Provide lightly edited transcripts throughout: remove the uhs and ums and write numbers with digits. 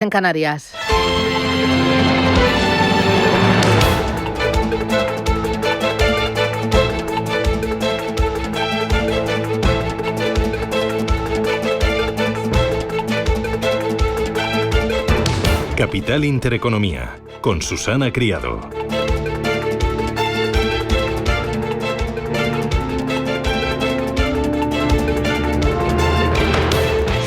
En Canarias. Capital Intereconomía, con Susana Criado.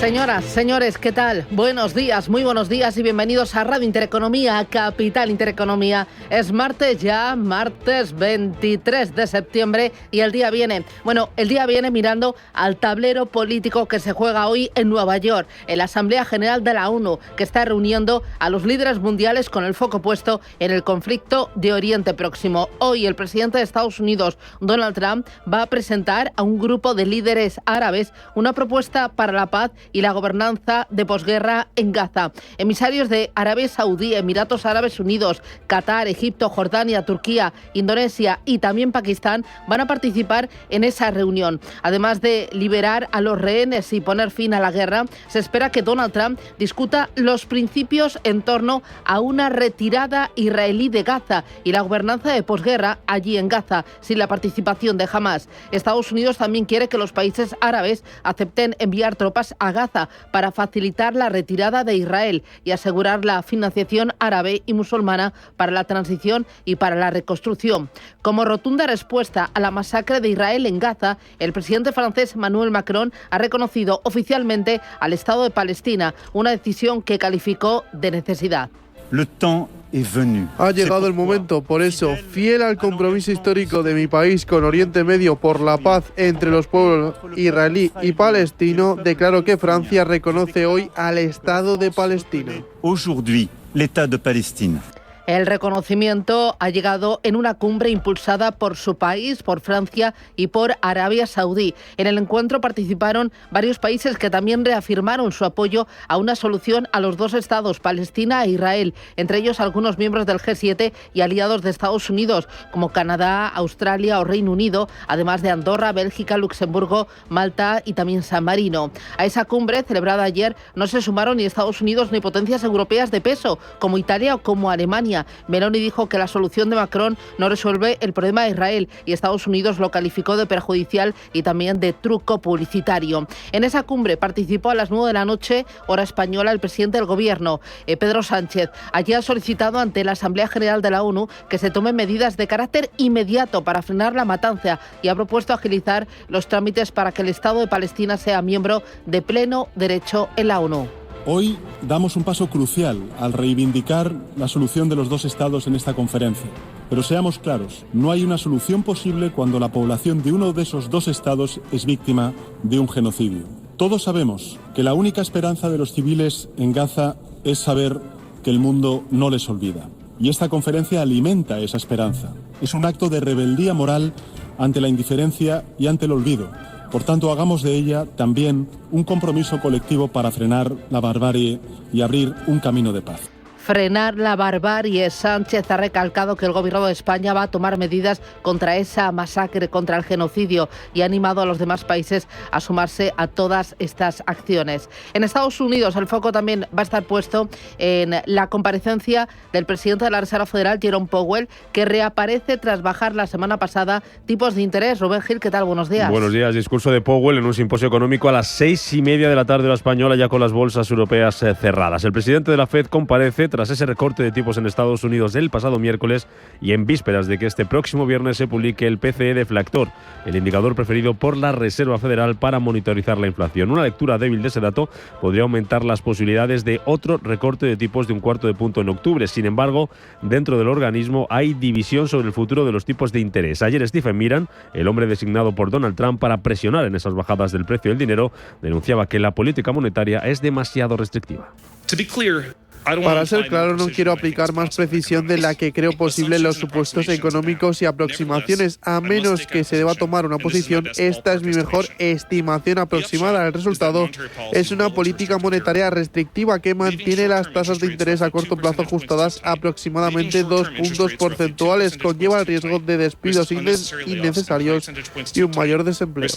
Señoras, señores, ¿qué tal? Buenos días, muy buenos días y bienvenidos a Radio Intereconomía, a Capital Intereconomía. Es martes ya, martes 23 de septiembre y el día viene. Bueno, el día viene mirando al tablero político que se juega hoy en Nueva York, en la Asamblea General de la ONU, que está reuniendo a los líderes mundiales con el foco puesto en el conflicto de Oriente Próximo. Hoy el presidente de Estados Unidos, Donald Trump, va a presentar a un grupo de líderes árabes una propuesta para la paz y la gobernanza de posguerra en Gaza. Emisarios de Arabia Saudí, Emiratos Árabes Unidos, Qatar, Egipto, Jordania, Turquía, Indonesia y también Pakistán van a participar en esa reunión. Además de liberar a los rehenes y poner fin a la guerra, se espera que Donald Trump discuta los principios en torno a una retirada israelí de Gaza y la gobernanza de posguerra allí en Gaza, sin la participación de Hamás. Estados Unidos también quiere que los países árabes acepten enviar tropas a Gaza para facilitar la retirada de Israel y asegurar la financiación árabe y musulmana para la transición y para la reconstrucción. Como rotunda respuesta a la masacre de Israel en Gaza, el presidente francés Emmanuel Macron ha reconocido oficialmente al Estado de Palestina, una decisión que calificó de necesidad. Ha llegado el momento, por eso, fiel al compromiso histórico de mi país con Oriente Medio por la paz entre los pueblos israelí y palestino, declaro que Francia reconoce hoy al Estado de Palestina. El reconocimiento ha llegado en una cumbre impulsada por su país, por Francia y por Arabia Saudí. En el encuentro participaron varios países que también reafirmaron su apoyo a una solución a los dos estados, Palestina e Israel, entre ellos algunos miembros del G7 y aliados de Estados Unidos, como Canadá, Australia o Reino Unido, además de Andorra, Bélgica, Luxemburgo, Malta y también San Marino. A esa cumbre, celebrada ayer, no se sumaron ni Estados Unidos ni potencias europeas de peso, como Italia o como Alemania. Meloni dijo que la solución de Macron no resuelve el problema de Israel y Estados Unidos lo calificó de perjudicial y también de truco publicitario. En esa cumbre participó a las 9 de la noche, hora española, el presidente del Gobierno, Pedro Sánchez. Allí ha solicitado ante la Asamblea General de la ONU que se tomen medidas de carácter inmediato para frenar la matanza y ha propuesto agilizar los trámites para que el Estado de Palestina sea miembro de pleno derecho en la ONU. Hoy damos un paso crucial al reivindicar la solución de los dos estados en esta conferencia. Pero seamos claros, no hay una solución posible cuando la población de uno de esos dos estados es víctima de un genocidio. Todos sabemos que la única esperanza de los civiles en Gaza es saber que el mundo no les olvida. Y esta conferencia alimenta esa esperanza. Es un acto de rebeldía moral ante la indiferencia y ante el olvido. Por tanto, hagamos de ella también un compromiso colectivo para frenar la barbarie y abrir un camino de paz. Frenar la barbarie. Sánchez ha recalcado que el Gobierno de España va a tomar medidas contra esa masacre, contra el genocidio, y ha animado a los demás países a sumarse a todas estas acciones. En Estados Unidos el foco también va a estar puesto en la comparecencia del presidente de la Reserva Federal, Jerome Powell, que reaparece tras bajar la semana pasada tipos de interés. Rubén Gil, ¿qué tal? Buenos días. Buenos días. Discurso de Powell en un simposio económico a las 6:30 de la tarde hora española, ya con las bolsas europeas cerradas. El presidente de la FED comparece tras ese recorte de tipos en Estados Unidos del pasado miércoles y en vísperas de que este próximo viernes se publique el PCE deflactor, el indicador preferido por la Reserva Federal para monitorizar la inflación. Una lectura débil de ese dato podría aumentar las posibilidades de otro recorte de tipos de 1/4 punto en octubre. Sin embargo, dentro del organismo hay división sobre el futuro de los tipos de interés. Ayer Stephen Miran, el hombre designado por Donald Trump para presionar en esas bajadas del precio del dinero, denunciaba que la política monetaria es demasiado restrictiva. Para ser claro, no quiero aplicar más precisión de la que creo posible en los supuestos económicos y aproximaciones. A menos que se deba tomar una posición, esta es mi mejor estimación aproximada. El resultado es una política monetaria restrictiva que mantiene las tasas de interés a corto plazo ajustadas aproximadamente 2 puntos porcentuales. Conlleva el riesgo de despidos innecesarios y un mayor desempleo.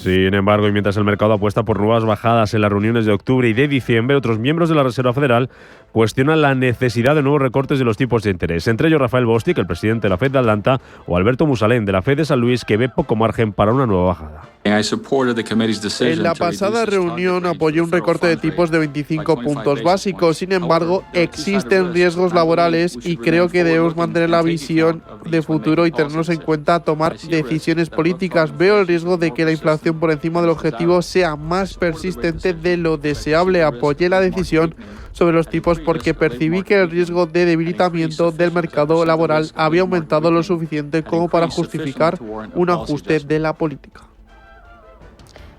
Sin embargo, y mientras el mercado apuesta por nuevas bajadas en las reuniones de octubre y de diciembre, otros miembros de la Reserva Federal cuestionan la necesidad de nuevos recortes de los tipos de interés. Entre ellos Rafael Bostic, el presidente de la FED de Atlanta, o Alberto Musalén, de la FED de San Luis, que ve poco margen para una nueva bajada. En la pasada reunión apoyé un recorte de tipos de 25 puntos básicos. Sin embargo, existen riesgos laborales y creo que debemos mantener la visión de futuro y tenernos en cuenta a tomar decisiones políticas. Veo el riesgo de que la inflación por encima del objetivo sea más persistente de lo deseable. Apoyé la decisión sobre los tipos porque percibí que el riesgo de debilitamiento del mercado laboral había aumentado lo suficiente como para justificar un ajuste de la política.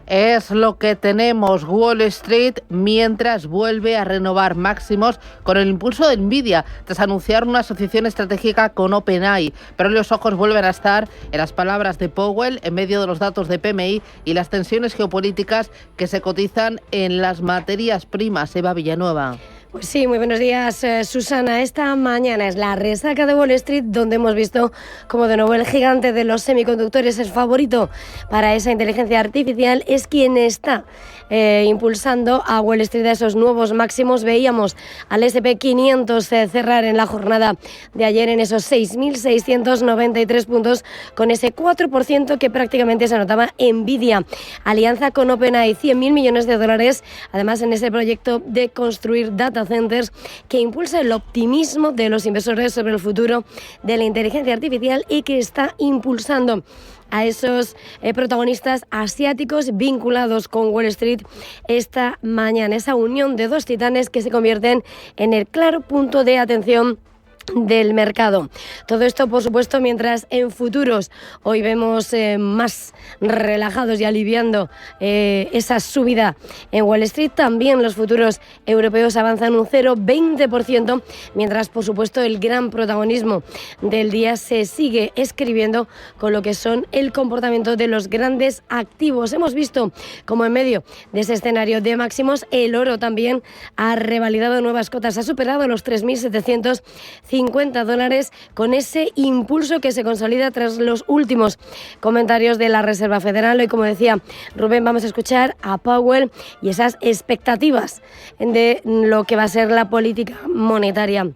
Es lo que tenemos. Wall Street mientras vuelve a renovar máximos con el impulso de Nvidia tras anunciar una asociación estratégica con OpenAI, pero los ojos vuelven a estar en las palabras de Powell en medio de los datos de PMI y las tensiones geopolíticas que se cotizan en las materias primas. Eva Villanueva. Pues sí, muy buenos días, Susana. Esta mañana es la resaca de Wall Street, donde hemos visto como de nuevo el gigante de los semiconductores, el favorito para esa inteligencia artificial, es quien está impulsando a Wall Street a esos nuevos máximos. Veíamos al S&P 500 cerrar en la jornada de ayer en esos 6.693 puntos, con ese 4% que prácticamente se notaba Nvidia. Alianza con OpenAI, $100.000 millones, además en ese proyecto de construir data centers que impulsa el optimismo de los inversores sobre el futuro de la inteligencia artificial y que está impulsando a esos protagonistas asiáticos vinculados con Wall Street esta mañana. Esa unión de dos titanes que se convierten en el claro punto de atención del mercado. Todo esto, por supuesto, mientras en futuros hoy vemos más relajados y aliviando esa subida en Wall Street. También los futuros europeos avanzan un 0,20%, mientras, por supuesto, el gran protagonismo del día se sigue escribiendo con lo que son el comportamiento de los grandes activos. Hemos visto como en medio de ese escenario de máximos, el oro también ha revalidado nuevas cotas, ha superado los $3.750 con ese impulso que se consolida tras los últimos comentarios de la Reserva Federal. Hoy, como decía Rubén, vamos a escuchar a Powell y esas expectativas de lo que va a ser la política monetaria.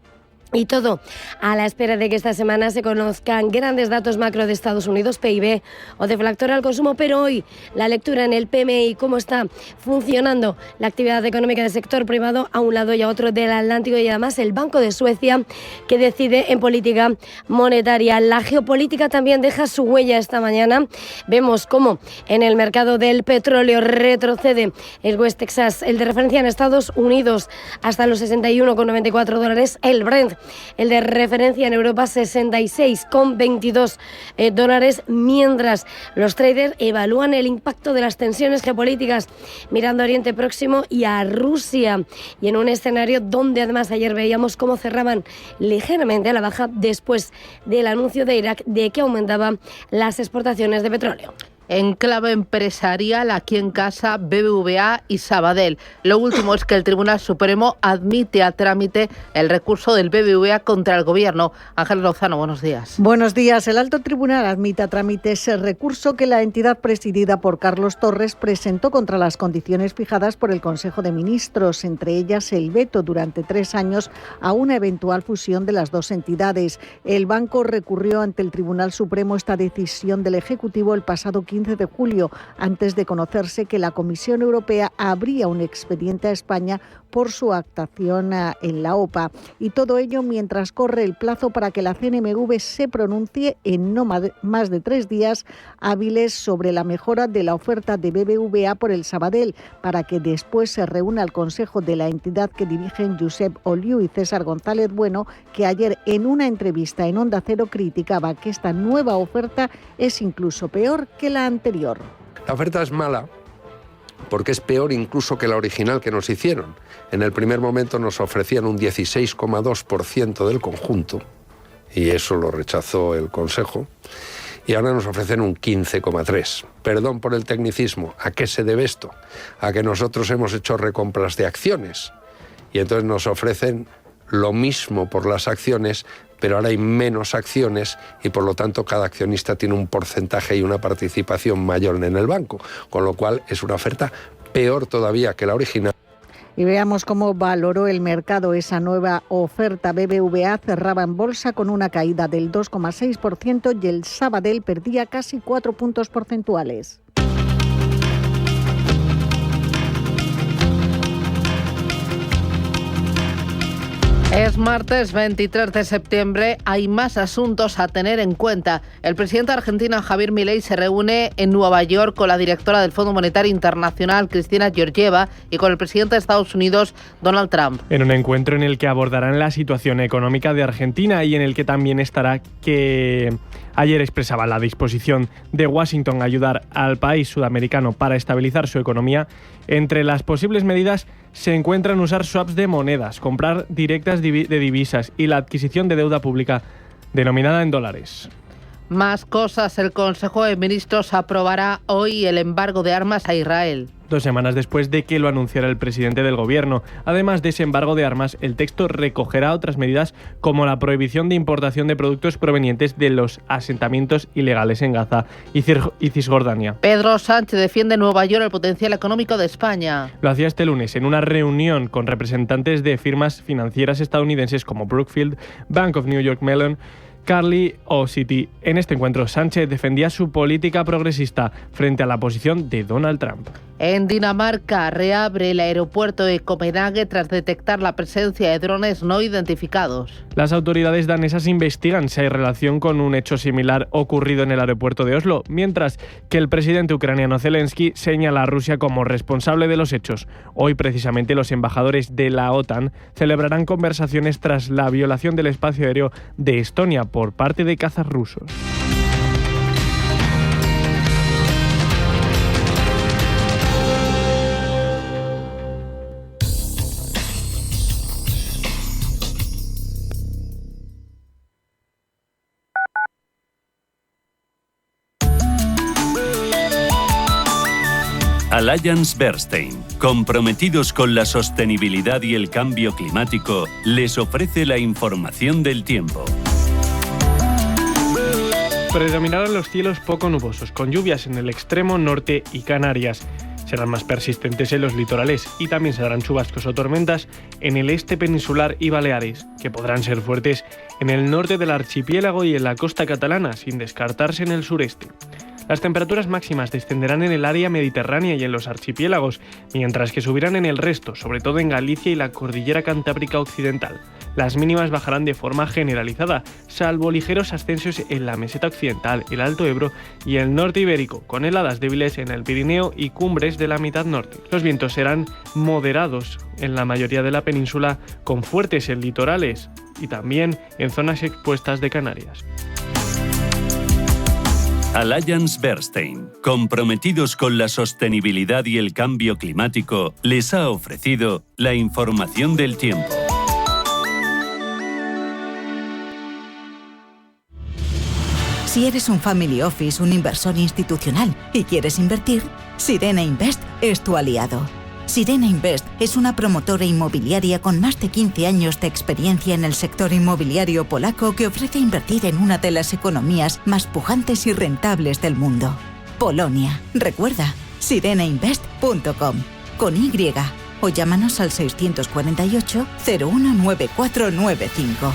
Y todo a la espera de que esta semana se conozcan grandes datos macro de Estados Unidos, PIB o deflactor al consumo, pero hoy la lectura en el PMI, cómo está funcionando la actividad económica del sector privado a un lado y a otro del Atlántico, y además el Banco de Suecia que decide en política monetaria. La geopolítica también deja su huella esta mañana. Vemos cómo en el mercado del petróleo retrocede el West Texas, el de referencia en Estados Unidos, hasta los $61,94, el Brent, el de referencia en Europa, $66,22, mientras los traders evalúan el impacto de las tensiones geopolíticas mirando a Oriente Próximo y a Rusia, y en un escenario donde además ayer veíamos cómo cerraban ligeramente a la baja después del anuncio de Irak de que aumentaban las exportaciones de petróleo. En clave empresarial, aquí en casa, BBVA y Sabadell. Lo último es que el Tribunal Supremo admite a trámite el recurso del BBVA contra el Gobierno. Ángel Lozano, buenos días. Buenos días. El Alto Tribunal admite a trámite ese recurso que la entidad presidida por Carlos Torres presentó contra las condiciones fijadas por el Consejo de Ministros, entre ellas el veto durante 3 años a una eventual fusión de las dos entidades. El banco recurrió ante el Tribunal Supremo esta decisión del Ejecutivo el pasado 15 de julio, antes de conocerse que la Comisión Europea abría un expediente a España por su actuación en la OPA. Y todo ello mientras corre el plazo para que la CNMV se pronuncie en no más de 3 días hábiles sobre la mejora de la oferta de BBVA por el Sabadell, para que después se reúna el Consejo de la entidad que dirigen Josep Oliu y César González Bueno, que ayer en una entrevista en Onda Cero criticaba que esta nueva oferta es incluso peor que la anterior. La oferta es mala porque es peor incluso que la original que nos hicieron. En el primer momento nos ofrecían un 16,2% del conjunto y eso lo rechazó el Consejo, y ahora nos ofrecen un 15,3%. Perdón por el tecnicismo. ¿A qué se debe esto? A que nosotros hemos hecho recompras de acciones y entonces nos ofrecen lo mismo por las acciones, pero ahora hay menos acciones y por lo tanto cada accionista tiene un porcentaje y una participación mayor en el banco, con lo cual es una oferta peor todavía que la original. Y veamos cómo valoró el mercado esa nueva oferta. BBVA cerraba en bolsa con una caída del 2,6% y el Sabadell perdía casi 4 puntos porcentuales. Es martes 23 de septiembre, hay más asuntos a tener en cuenta. El presidente argentino Javier Milei se reúne en Nueva York con la directora del Fondo Monetario Internacional, Cristina Georgieva, y con el presidente de Estados Unidos, Donald Trump. En un encuentro en el que abordarán la situación económica de Argentina y en el que también estará que ayer expresaba la disposición de Washington a ayudar al país sudamericano para estabilizar su economía. Entre las posibles medidas se encuentran usar swaps de monedas, comprar directas de divisas y la adquisición de deuda pública denominada en dólares. Más cosas. El Consejo de Ministros aprobará hoy el embargo de armas a Israel. 2 semanas después de que lo anunciara el presidente del gobierno. Además de ese embargo de armas, el texto recogerá otras medidas como la prohibición de importación de productos provenientes de los asentamientos ilegales en Gaza y Cisjordania. Pedro Sánchez defiende en Nueva York el potencial económico de España. Lo hacía este lunes en una reunión con representantes de firmas financieras estadounidenses como Brookfield, Bank of New York Mellon, Carly o Citi. En este encuentro, Sánchez defendía su política progresista frente a la posición de Donald Trump. En Dinamarca reabre el aeropuerto de Copenhague tras detectar la presencia de drones no identificados. Las autoridades danesas investigan si hay relación con un hecho similar ocurrido en el aeropuerto de Oslo, mientras que el presidente ucraniano Zelensky señala a Rusia como responsable de los hechos. Hoy, precisamente, los embajadores de la OTAN celebrarán conversaciones tras la violación del espacio aéreo de Estonia por parte de cazas rusos. Allianz Bernstein, comprometidos con la sostenibilidad y el cambio climático, les ofrece la información del tiempo. Predominarán los cielos poco nubosos, con lluvias en el extremo norte y Canarias. Serán más persistentes en los litorales y también se darán chubascos o tormentas en el este peninsular y Baleares, que podrán ser fuertes en el norte del archipiélago y en la costa catalana, sin descartarse en el sureste. Las temperaturas máximas descenderán en el área mediterránea y en los archipiélagos, mientras que subirán en el resto, sobre todo en Galicia y la cordillera cantábrica occidental. Las mínimas bajarán de forma generalizada, salvo ligeros ascensos en la meseta occidental, el Alto Ebro y el norte ibérico, con heladas débiles en el Pirineo y cumbres de la mitad norte. Los vientos serán moderados en la mayoría de la península, con fuertes en litorales y también en zonas expuestas de Canarias. Allianz Bernstein, comprometidos con la sostenibilidad y el cambio climático, les ha ofrecido la información del tiempo. Si eres un family office, un inversor institucional y quieres invertir, Sirena Invest es tu aliado. Sirena Invest es una promotora inmobiliaria con más de 15 años de experiencia en el sector inmobiliario polaco que ofrece invertir en una de las economías más pujantes y rentables del mundo. Polonia. Recuerda, sirenainvest.com con Y o llámanos al 648 019495.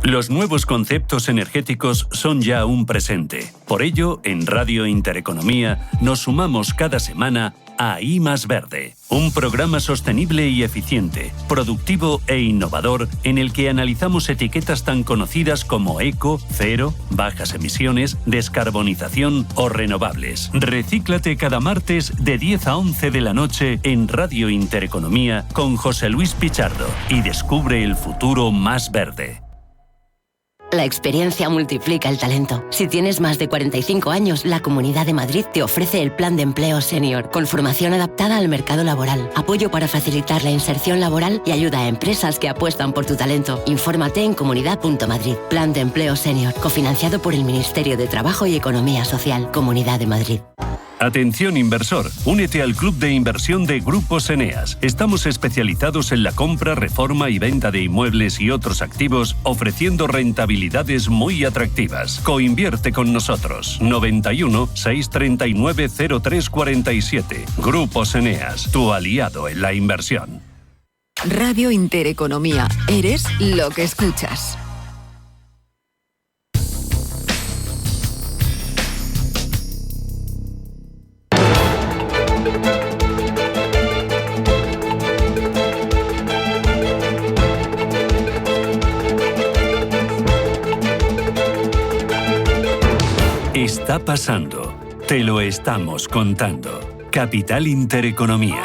Los nuevos conceptos energéticos son ya un presente. Por ello, en Radio Intereconomía nos sumamos cada semana a I Más Verde, un programa sostenible y eficiente, productivo e innovador en el que analizamos etiquetas tan conocidas como eco, cero, bajas emisiones, descarbonización o renovables. Recíclate cada martes de 10 a 11 de la noche en Radio Intereconomía con José Luis Pichardo y descubre el futuro más verde. La experiencia multiplica el talento. Si tienes más de 45 años, la Comunidad de Madrid te ofrece el Plan de Empleo Senior, con formación adaptada al mercado laboral, apoyo para facilitar la inserción laboral y ayuda a empresas que apuestan por tu talento. Infórmate en comunidad.madrid. Plan de Empleo Senior, cofinanciado por el Ministerio de Trabajo y Economía Social. Comunidad de Madrid. Atención inversor, únete al club de inversión de Grupos Eneas. Estamos especializados en la compra, reforma y venta de inmuebles y otros activos, ofreciendo rentabilidades muy atractivas. Coinvierte con nosotros. 91 639 0347. Grupos Eneas, tu aliado en la inversión. Radio Intereconomía. Eres lo que escuchas. Está pasando. Te lo estamos contando. Capital Intereconomía.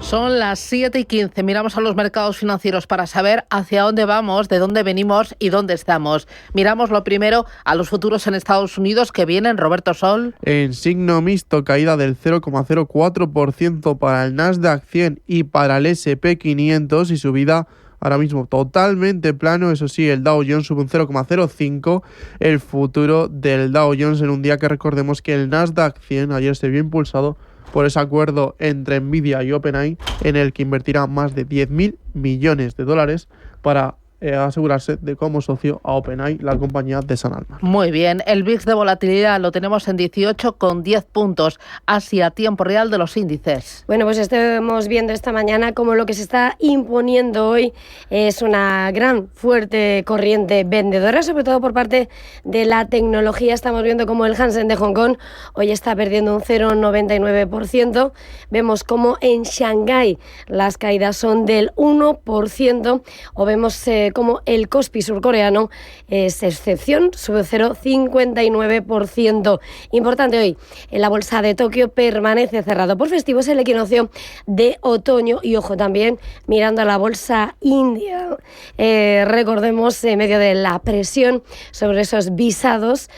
Son las 7:15. Miramos a los mercados financieros para saber hacia dónde vamos, de dónde venimos y dónde estamos. Miramos lo primero a los futuros en Estados Unidos que vienen, Roberto Sol. En signo mixto, caída del 0,04% para el Nasdaq 100 y para el S&P 500 y subida ahora mismo totalmente plano. Eso sí, el Dow Jones sube un 0,05%, el futuro del Dow Jones en un día que recordemos que el Nasdaq 100 ayer se vio impulsado por ese acuerdo entre Nvidia y OpenAI en el que invertirá más de 10.000 millones de dólares para asegurarse de como socio a OpenAI, la compañía de Sam Altman. Muy bien, el VIX de volatilidad lo tenemos en 18,10 puntos, así a tiempo real de los índices. Bueno, pues estamos viendo esta mañana como lo que se está imponiendo hoy es una gran, fuerte corriente vendedora, sobre todo por parte de la tecnología. Estamos viendo como el Hansen de Hong Kong hoy está perdiendo un 0,99%. Vemos como en Shanghái las caídas son del 1%, o vemos como el Kospi surcoreano es excepción, sube 0,59%. Importante hoy, en la bolsa de Tokio permanece cerrado por festivos el equinoccio de otoño y ojo también mirando a la bolsa india. Recordemos, en medio de la presión sobre esos visados,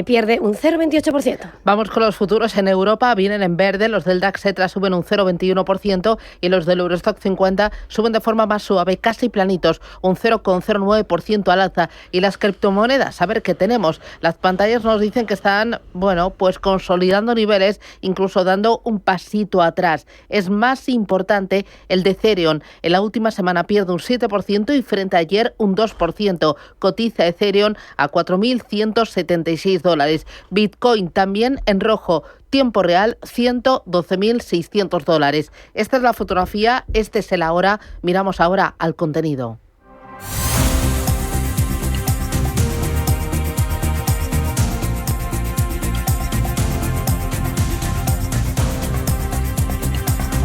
pierde un 0,28%. Vamos con los futuros en Europa, vienen en verde, los del DAX Etra suben un 0,21% y los del Eurostock 50 suben de forma más suave, casi planitos, un 0,09% al alza. Y las criptomonedas, a ver qué tenemos. Las pantallas nos dicen que están, bueno, pues consolidando niveles, incluso dando un pasito atrás. Es más importante el de Ethereum. En la última semana pierde un 7% y frente a ayer un 2%. Cotiza Ethereum a $4.176. Bitcoin también en rojo. Tiempo real, $112.600. Esta es la fotografía, este es el ahora. Miramos ahora al contenido.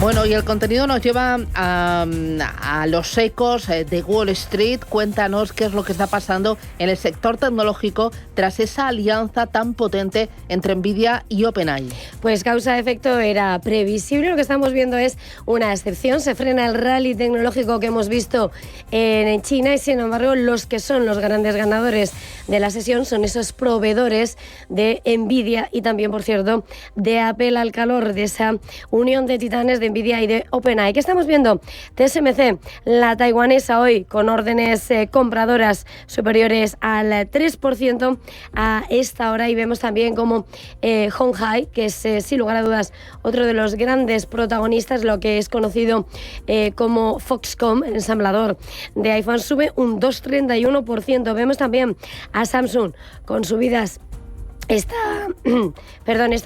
Bueno, y el contenido nos lleva a los ecos de Wall Street. Cuéntanos qué es lo que está pasando en el sector tecnológico tras esa alianza tan potente entre Nvidia y OpenAI. Pues causa-efecto era previsible. Lo que estamos viendo es una excepción. Se frena el rally tecnológico que hemos visto en China y, sin embargo, los que son los grandes ganadores de la sesión son esos proveedores de Nvidia y también, por cierto, de Apple, al calor de esa unión de titanes de Nvidia y de OpenAI. ¿Qué estamos viendo? TSMC, la taiwanesa, hoy con órdenes compradoras superiores al 3% a esta hora, y vemos también como Hon Hai, que es sin lugar a dudas otro de los grandes protagonistas, lo que es conocido como Foxconn, el ensamblador de iPhone, sube un 2,31%. Vemos también a Samsung con subidas esta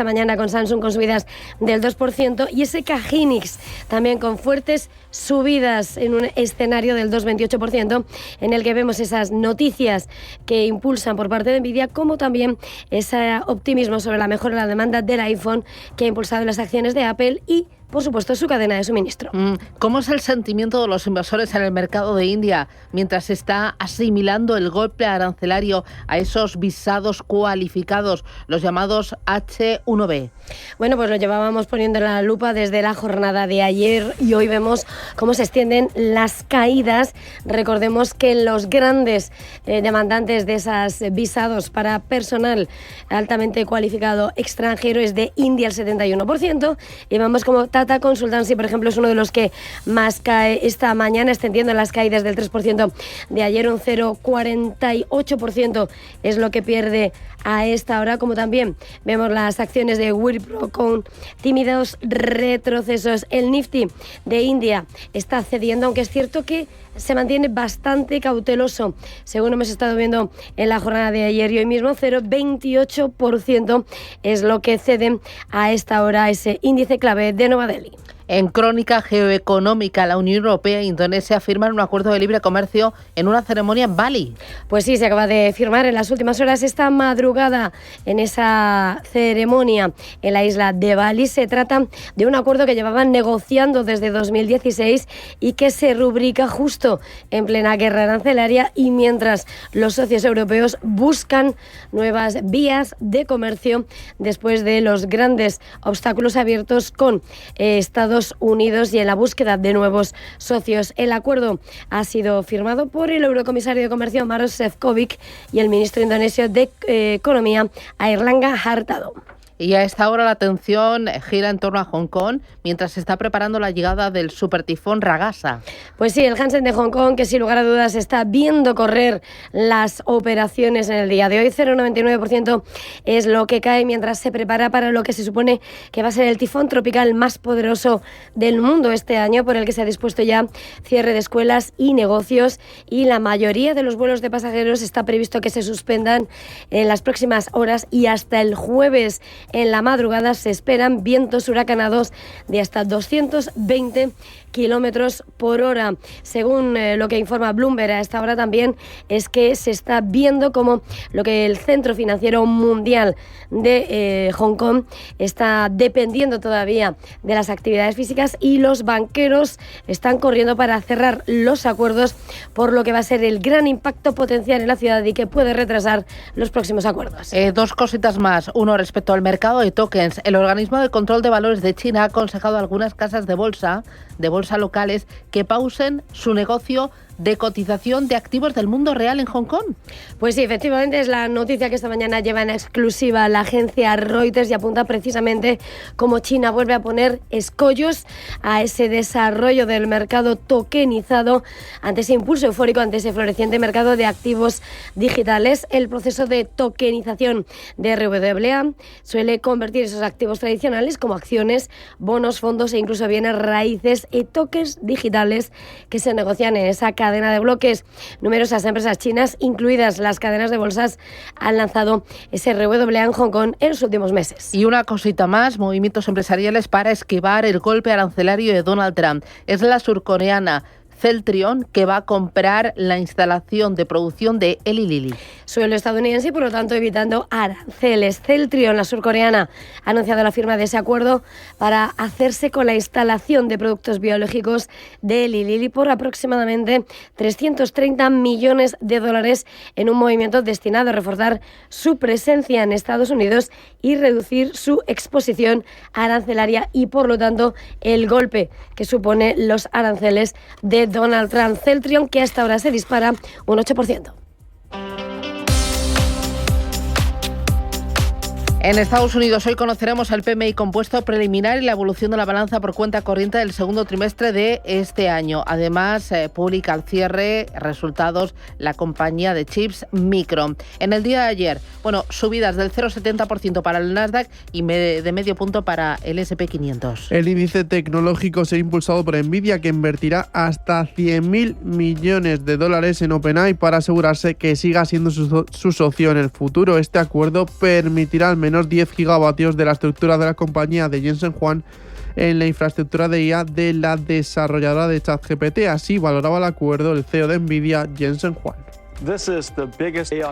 mañana con Samsung con subidas del 2% y SK Hynix también con fuertes subidas en un escenario del 2,28% en el que vemos esas noticias que impulsan por parte de Nvidia, como también ese optimismo sobre la mejora de la demanda del iPhone que ha impulsado las acciones de Apple y, por supuesto, su cadena de suministro. ¿Cómo es el sentimiento de los inversores en el mercado de India mientras se está asimilando el golpe arancelario a esos visados cualificados, los llamados H1B? Bueno, pues lo llevábamos poniendo en la lupa desde la jornada de ayer y hoy vemos cómo se extienden las caídas. Recordemos que los grandes demandantes de esos visados para personal altamente cualificado extranjero es de India el 71%, y vemos como Tata Consultancy, por ejemplo, es uno de los que más cae esta mañana, extendiendo las caídas del 3% de ayer, un 0,48% es lo que pierde a esta hora, como también vemos las acciones de Wipro con tímidos retrocesos. El Nifty de India está cediendo, aunque es cierto que se mantiene bastante cauteloso, según hemos estado viendo en la jornada de ayer y hoy mismo, 0,28% es lo que ceden a esta hora ese índice clave de Nueva Delhi. En crónica geoeconómica, la Unión Europea e Indonesia firman un acuerdo de libre comercio en una ceremonia en Bali. Pues sí, se acaba de firmar en las últimas horas, esta madrugada, en esa ceremonia en la isla de Bali. Se trata de un acuerdo que llevaban negociando desde 2016 y que se rubrica justo en plena guerra arancelaria y mientras los socios europeos buscan nuevas vías de comercio después de los grandes obstáculos abiertos con Estados Unidos y en la búsqueda de nuevos socios. El acuerdo ha sido firmado por el eurocomisario de Comercio Maros Sefcovic y el ministro indonesio de Economía Airlangga Hartarto. Y a esta hora la atención gira en torno a Hong Kong mientras se está preparando la llegada del supertifón Ragasa. Pues sí, el Hansen de Hong Kong, que sin lugar a dudas está viendo correr las operaciones en el día de hoy. 0,99% es lo que cae mientras se prepara para lo que se supone que va a ser el tifón tropical más poderoso del mundo este año, por el que se ha dispuesto ya cierre de escuelas y negocios, y la mayoría de los vuelos de pasajeros está previsto que se suspendan en las próximas horas y hasta el jueves. En la madrugada se esperan vientos huracanados de hasta 220 kilómetros por hora. Según lo que informa Bloomberg a esta hora también, es que se está viendo como lo que el Centro Financiero Mundial de Hong Kong está dependiendo todavía de las actividades físicas y los banqueros están corriendo para cerrar los acuerdos, por lo que va a ser el gran impacto potencial en la ciudad y que puede retrasar los próximos acuerdos. Dos cositas más. Uno, respecto al mercado de tokens. El organismo de control de valores de China ha aconsejado a algunas casas de bolsa locales que pausen su negocio de cotización de activos del mundo real en Hong Kong. Pues sí, efectivamente es la noticia que esta mañana lleva en exclusiva la agencia Reuters y apunta precisamente cómo China vuelve a poner escollos a ese desarrollo del mercado tokenizado ante ese impulso eufórico, ante ese floreciente mercado de activos digitales. El proceso de tokenización de RWA suele convertir esos activos tradicionales como acciones, bonos, fondos e incluso bienes raíces y tokens digitales que se negocian en esa cadena de bloques. Numerosas empresas chinas, incluidas las cadenas de bolsas, han lanzado ese RWA en Hong Kong en los últimos meses. Y una cosita más, movimientos empresariales para esquivar el golpe arancelario de Donald Trump. Es la surcoreana Celltrion que va a comprar la instalación de producción de Eli Lilly. Suelo estadounidense y por lo tanto evitando aranceles. Celltrion, la surcoreana, ha anunciado la firma de ese acuerdo para hacerse con la instalación de productos biológicos de Eli Lilly por aproximadamente $330 millones en un movimiento destinado a reforzar su presencia en Estados Unidos y reducir su exposición arancelaria y por lo tanto el golpe que supone los aranceles de Donald Trump. Celltrion, que hasta ahora se dispara un 8%. En Estados Unidos hoy conoceremos el PMI compuesto preliminar y la evolución de la balanza por cuenta corriente del segundo trimestre de este año. Además, publica al cierre resultados la compañía de chips Micron. En el día de ayer, subidas del 0,70% para el Nasdaq y de medio punto para el S&P 500. El índice tecnológico se ha impulsado por Nvidia, que invertirá hasta $100.000 millones en OpenAI para asegurarse que siga siendo su socio en el futuro. Este acuerdo permitirá al menos 10 gigavatios de la estructura de la compañía de Jensen Huang en la infraestructura de IA de la desarrolladora de ChatGPT. Así valoraba el acuerdo el CEO de Nvidia, Jensen Huang.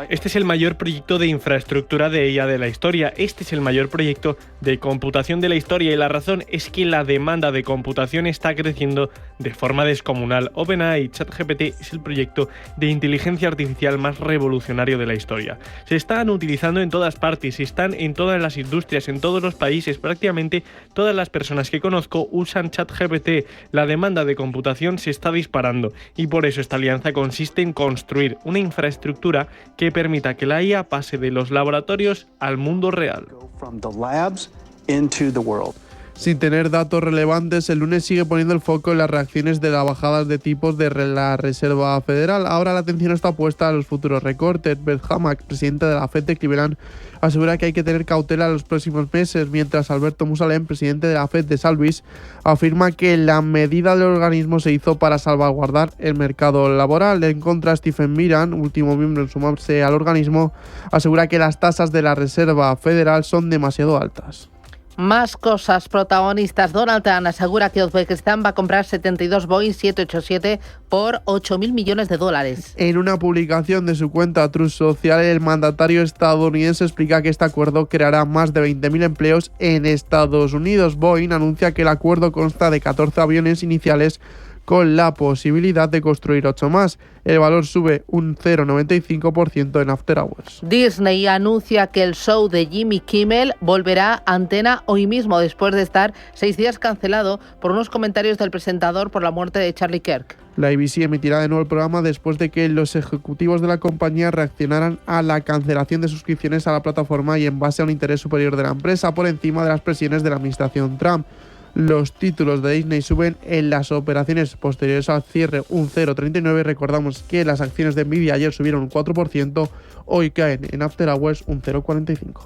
Este es el mayor proyecto de infraestructura de IA de la historia. Este es el mayor proyecto de computación de la historia y la razón es que la demanda de computación está creciendo de forma descomunal. OpenAI ChatGPT es el proyecto de inteligencia artificial más revolucionario de la historia. Se están utilizando en todas partes, están en todas las industrias, en todos los países. Prácticamente todas las personas que conozco usan ChatGPT. La demanda de computación se está disparando y por eso esta alianza consiste en construir una infraestructura que permita que la IA pase de los laboratorios al mundo real. Sin tener datos relevantes, el lunes sigue poniendo el foco en las reacciones de las bajadas de tipos de la Reserva Federal. Ahora la atención está puesta a los futuros recortes. Beth Hammack, presidenta de la Fed de Cleveland, asegura que hay que tener cautela en los próximos meses, mientras Alberto Musalem, presidente de la Fed de San Luis, afirma que la medida del organismo se hizo para salvaguardar el mercado laboral. En contra, Stephen Miran, último miembro en sumarse al organismo, asegura que las tasas de la Reserva Federal son demasiado altas. Más cosas protagonistas. Donald Trump asegura que Uzbekistán va a comprar 72 Boeing 787 por $8.000 millones. En una publicación de su cuenta Truth Social, el mandatario estadounidense explica que este acuerdo creará más de 20.000 empleos en Estados Unidos. Boeing anuncia que el acuerdo consta de 14 aviones iniciales con la posibilidad de construir 8 más. El valor sube un 0,95% en After Hours. Disney anuncia que el show de Jimmy Kimmel volverá a antena hoy mismo, después de estar 6 días cancelado por unos comentarios del presentador por la muerte de Charlie Kirk. La ABC emitirá de nuevo el programa después de que los ejecutivos de la compañía reaccionaran a la cancelación de suscripciones a la plataforma y en base a un interés superior de la empresa por encima de las presiones de la administración Trump. Los títulos de Disney suben en las operaciones posteriores al cierre un 0,39. Recordamos que las acciones de Nvidia ayer subieron un 4%, hoy caen en After Hours un 0,45.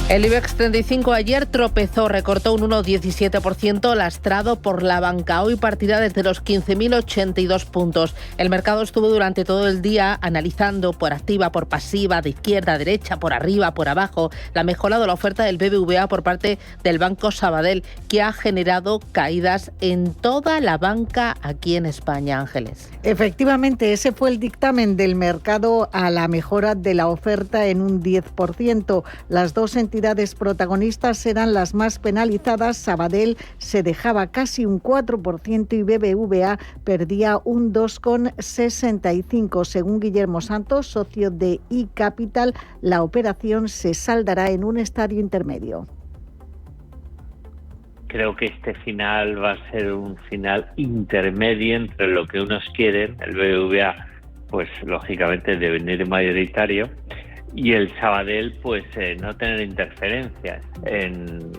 El IBEX 35 ayer tropezó, recortó un 1,17%, lastrado por la banca. Hoy partida desde los 15.082 puntos. El mercado estuvo durante todo el día analizando por activa, por pasiva, de izquierda a derecha, por arriba, por abajo, la mejora de la oferta del BBVA por parte del Banco Sabadell, que ha generado caídas en toda la banca aquí en España, Ángeles. Efectivamente, ese fue el dictamen del mercado a la mejora de la oferta en un 10%. Las dos entidades protagonistas eran las más penalizadas. Sabadell se dejaba casi un 4% y BBVA perdía un 2,65%. Según Guillermo Santos, socio de iCapital, la operación se saldará en un estadio intermedio. Creo que este final va a ser un final intermedio entre lo que unos quieren, el BBVA, pues lógicamente devenir mayoritario, y el Sabadell, pues no tener interferencias en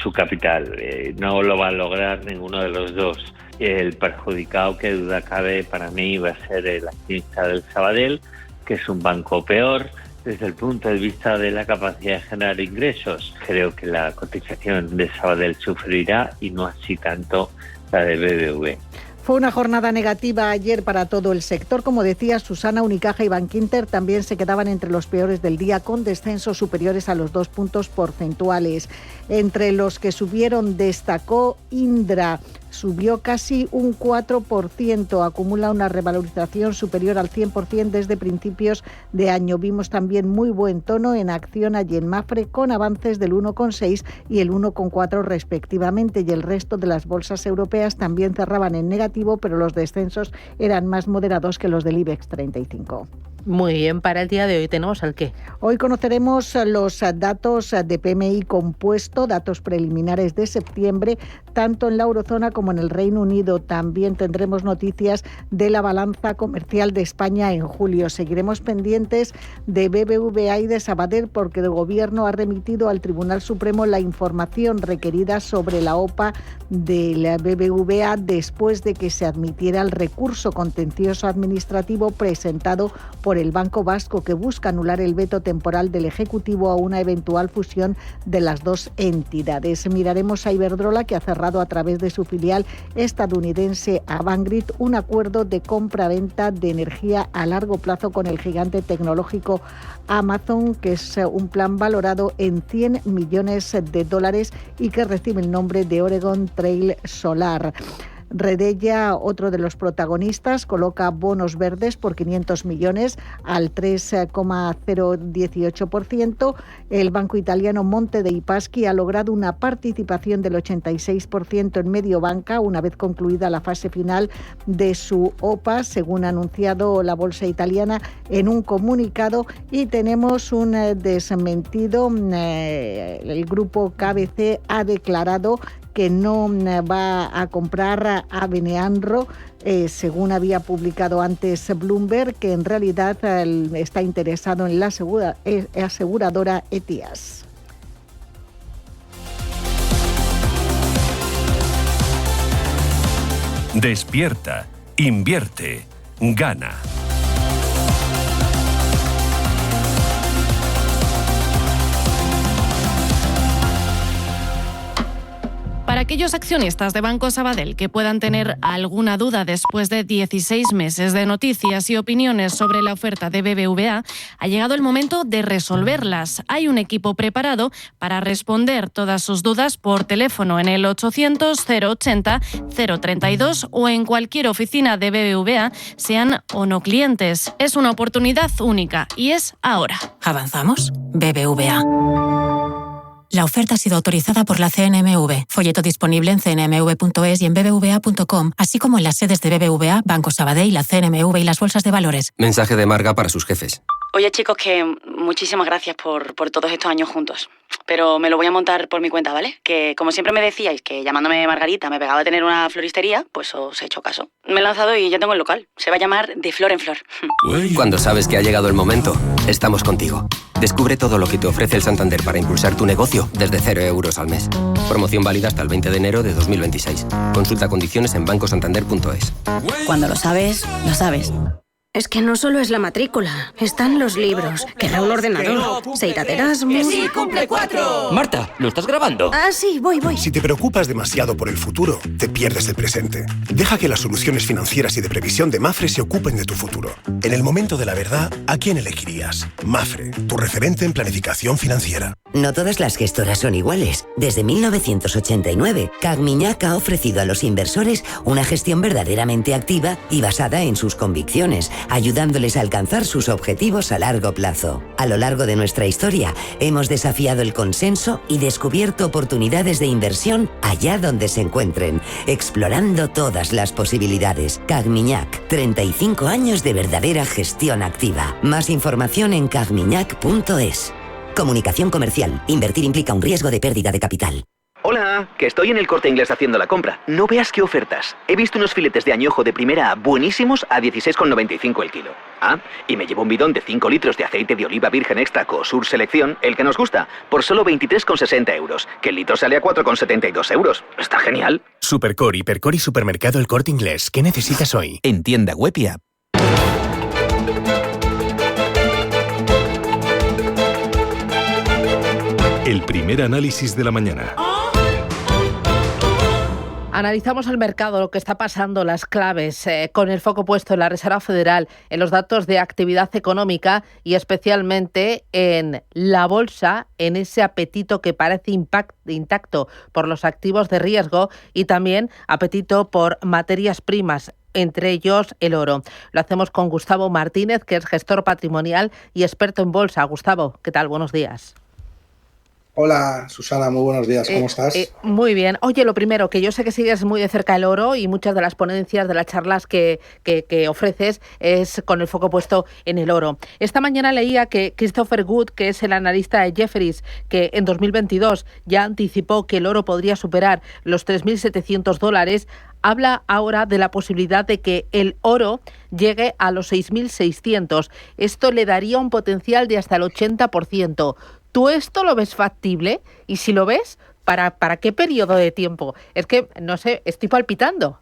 su capital. No lo va a lograr ninguno de los dos. El perjudicado, que duda cabe, para mí va a ser el accionista del Sabadell, que es un banco peor desde el punto de vista de la capacidad de generar ingresos. Creo que la cotización de Sabadell sufrirá y no así tanto la de BBV. Fue una jornada negativa ayer para todo el sector. Como decía Susana, Unicaja y Bankinter también se quedaban entre los peores del día, con descensos superiores a los 2 puntos porcentuales. Entre los que subieron destacó Indra. Subió casi un 4%, acumula una revalorización superior al 100% desde principios de año. Vimos también muy buen tono en Acciona y en Mapfre, con avances del 1,6 y el 1,4 respectivamente, y el resto de las bolsas europeas también cerraban en negativo, pero los descensos eran más moderados que los del IBEX 35. Muy bien, para el día de hoy tenemos el qué. Hoy conoceremos los datos de PMI compuesto, datos preliminares de septiembre, tanto en la eurozona como en el Reino Unido. También tendremos noticias de la balanza comercial de España en julio. Seguiremos pendientes de BBVA y de Sabadell, porque el Gobierno ha remitido al Tribunal Supremo la información requerida sobre la OPA de la BBVA después de que se admitiera el recurso contencioso administrativo presentado por el Banco Vasco, que busca anular el veto temporal del Ejecutivo a una eventual fusión de las dos entidades. Miraremos a Iberdrola, que ha cerrado a través de su filial estadounidense Avangrid un acuerdo de compra-venta de energía a largo plazo con el gigante tecnológico Amazon, que es un plan valorado en $100 millones y que recibe el nombre de Oregon Trail Solar. Redella, otro de los protagonistas, coloca bonos verdes por 500 millones al 3,018%. El banco italiano Monte dei Paschi ha logrado una participación del 86% en Mediobanca una vez concluida la fase final de su OPA, según ha anunciado la bolsa italiana en un comunicado. Y tenemos un desmentido. El grupo KBC ha declarado que no va a comprar a Beneanro, según había publicado antes Bloomberg, que en realidad está interesado en la aseguradora Ethias. Despierta, invierte, gana. Para aquellos accionistas de Banco Sabadell que puedan tener alguna duda después de 16 meses de noticias y opiniones sobre la oferta de BBVA, ha llegado el momento de resolverlas. Hay un equipo preparado para responder todas sus dudas por teléfono en el 800-080-032 o en cualquier oficina de BBVA, sean o no clientes. Es una oportunidad única y es ahora. ¿Avanzamos? BBVA. La oferta ha sido autorizada por la CNMV. Folleto disponible en cnmv.es y en bbva.com, así como en las sedes de BBVA, Banco Sabadell, la CNMV y las bolsas de valores. Mensaje de Marga para sus jefes. Oye, chicos, que muchísimas gracias por todos estos años juntos. Pero me lo voy a montar por mi cuenta, ¿vale? Que como siempre me decíais que llamándome Margarita me pegaba a tener una floristería, pues os he hecho caso. Me he lanzado y ya tengo el local. Se va a llamar De Flor en Flor. Cuando sabes que ha llegado el momento, estamos contigo. Descubre todo lo que te ofrece el Santander para impulsar tu negocio desde 0 euros al mes. Promoción válida hasta el 20 de enero de 2026. Consulta condiciones en bancosantander.es. Cuando lo sabes, lo sabes. Es que no solo es la matrícula, están los libros, querrá un ordenador, se irá de Erasmus... ¡Que sí, cumple 4! Marta, ¿lo estás grabando? Ah, sí, voy. Si te preocupas demasiado por el futuro, te pierdes el presente. Deja que las soluciones financieras y de previsión de Mafre se ocupen de tu futuro. En el momento de la verdad, ¿a quién elegirías? Mafre, tu referente en planificación financiera. No todas las gestoras son iguales. Desde 1989, Cagmiñac ha ofrecido a los inversores una gestión verdaderamente activa y basada en sus convicciones, ayudándoles a alcanzar sus objetivos a largo plazo. A lo largo de nuestra historia, hemos desafiado el consenso y descubierto oportunidades de inversión allá donde se encuentren, explorando todas las posibilidades. Cagmiñac, 35 años de verdadera gestión activa. Más información en cagmiñac.es. Comunicación comercial. Invertir implica un riesgo de pérdida de capital. Hola, que estoy en el Corte Inglés haciendo la compra. No veas qué ofertas. He visto unos filetes de añojo de primera A buenísimos a 16,95 el kilo. Ah, y me llevo un bidón de 5 litros de aceite de oliva virgen extra Cosur Selección, el que nos gusta, por solo 23,60 euros, que el litro sale a 4,72 euros. Está genial. Supercore, Hipercore y Supermercado El Corte Inglés. ¿Qué necesitas hoy? En tienda web y app. El primer análisis de la mañana. Analizamos el mercado, lo que está pasando, las claves, con el foco puesto en la Reserva Federal, en los datos de actividad económica y especialmente en la bolsa, en ese apetito que parece intacto por los activos de riesgo y también apetito por materias primas, entre ellos el oro. Lo hacemos con Gustavo Martínez, que es gestor patrimonial y experto en bolsa. Gustavo, ¿qué tal? Buenos días. Hola, Susana, muy buenos días, ¿cómo estás? Muy bien. Oye, lo primero, que yo sé que sigues muy de cerca el oro y muchas de las ponencias, de las charlas que ofreces es con el foco puesto en el oro. Esta mañana leía que Christopher Wood, que es el analista de Jefferies, que en 2022 ya anticipó que el oro podría superar los $3.700, habla ahora de la posibilidad de que el oro llegue a los 6.600. Esto le daría un potencial de hasta el 80%. ¿Tú esto lo ves factible? Y si lo ves, ¿para qué periodo de tiempo? Es que, no sé, estoy palpitando.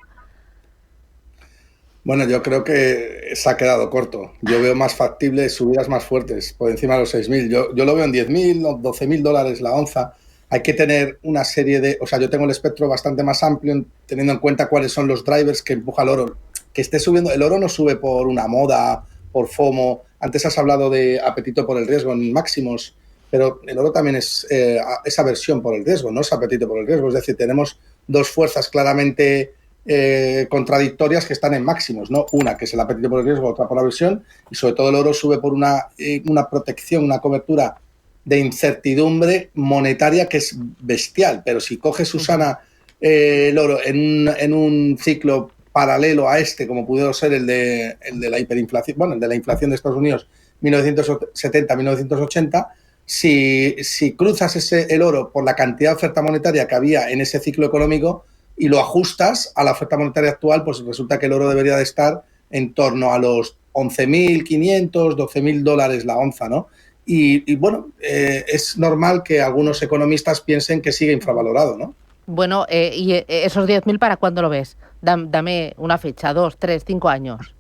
Bueno, yo creo que se ha quedado corto. Yo veo más factible subidas más fuertes, por encima de los 6.000. Yo lo veo en 10.000 o $12.000 la onza. Hay que tener una serie de... O sea, yo tengo el espectro bastante más amplio, teniendo en cuenta cuáles son los drivers que empuja el oro. Que esté subiendo... El oro no sube por una moda, por FOMO. Antes has hablado de apetito por el riesgo en máximos, pero el oro también es aversión por el riesgo, no es apetito por el riesgo. Es decir, tenemos dos fuerzas claramente contradictorias que están en máximos, ¿no? Una que es el apetito por el riesgo, otra por la aversión, y sobre todo el oro sube por una protección, una cobertura de incertidumbre monetaria que es bestial. Pero si coge, Susana, el oro en un ciclo paralelo a este, como pudo ser el de la hiperinflación, bueno, el de la inflación de Estados Unidos, 1970-1980, Si cruzas el oro por la cantidad de oferta monetaria que había en ese ciclo económico y lo ajustas a la oferta monetaria actual, pues resulta que el oro debería de estar en torno a los 11.500, 12.000 dólares la onza, ¿no? Y bueno, es normal que algunos economistas piensen que sigue infravalorado, ¿no? Bueno, ¿y esos 10.000 para cuándo lo ves? Dame una fecha, 2, 3, 5 años.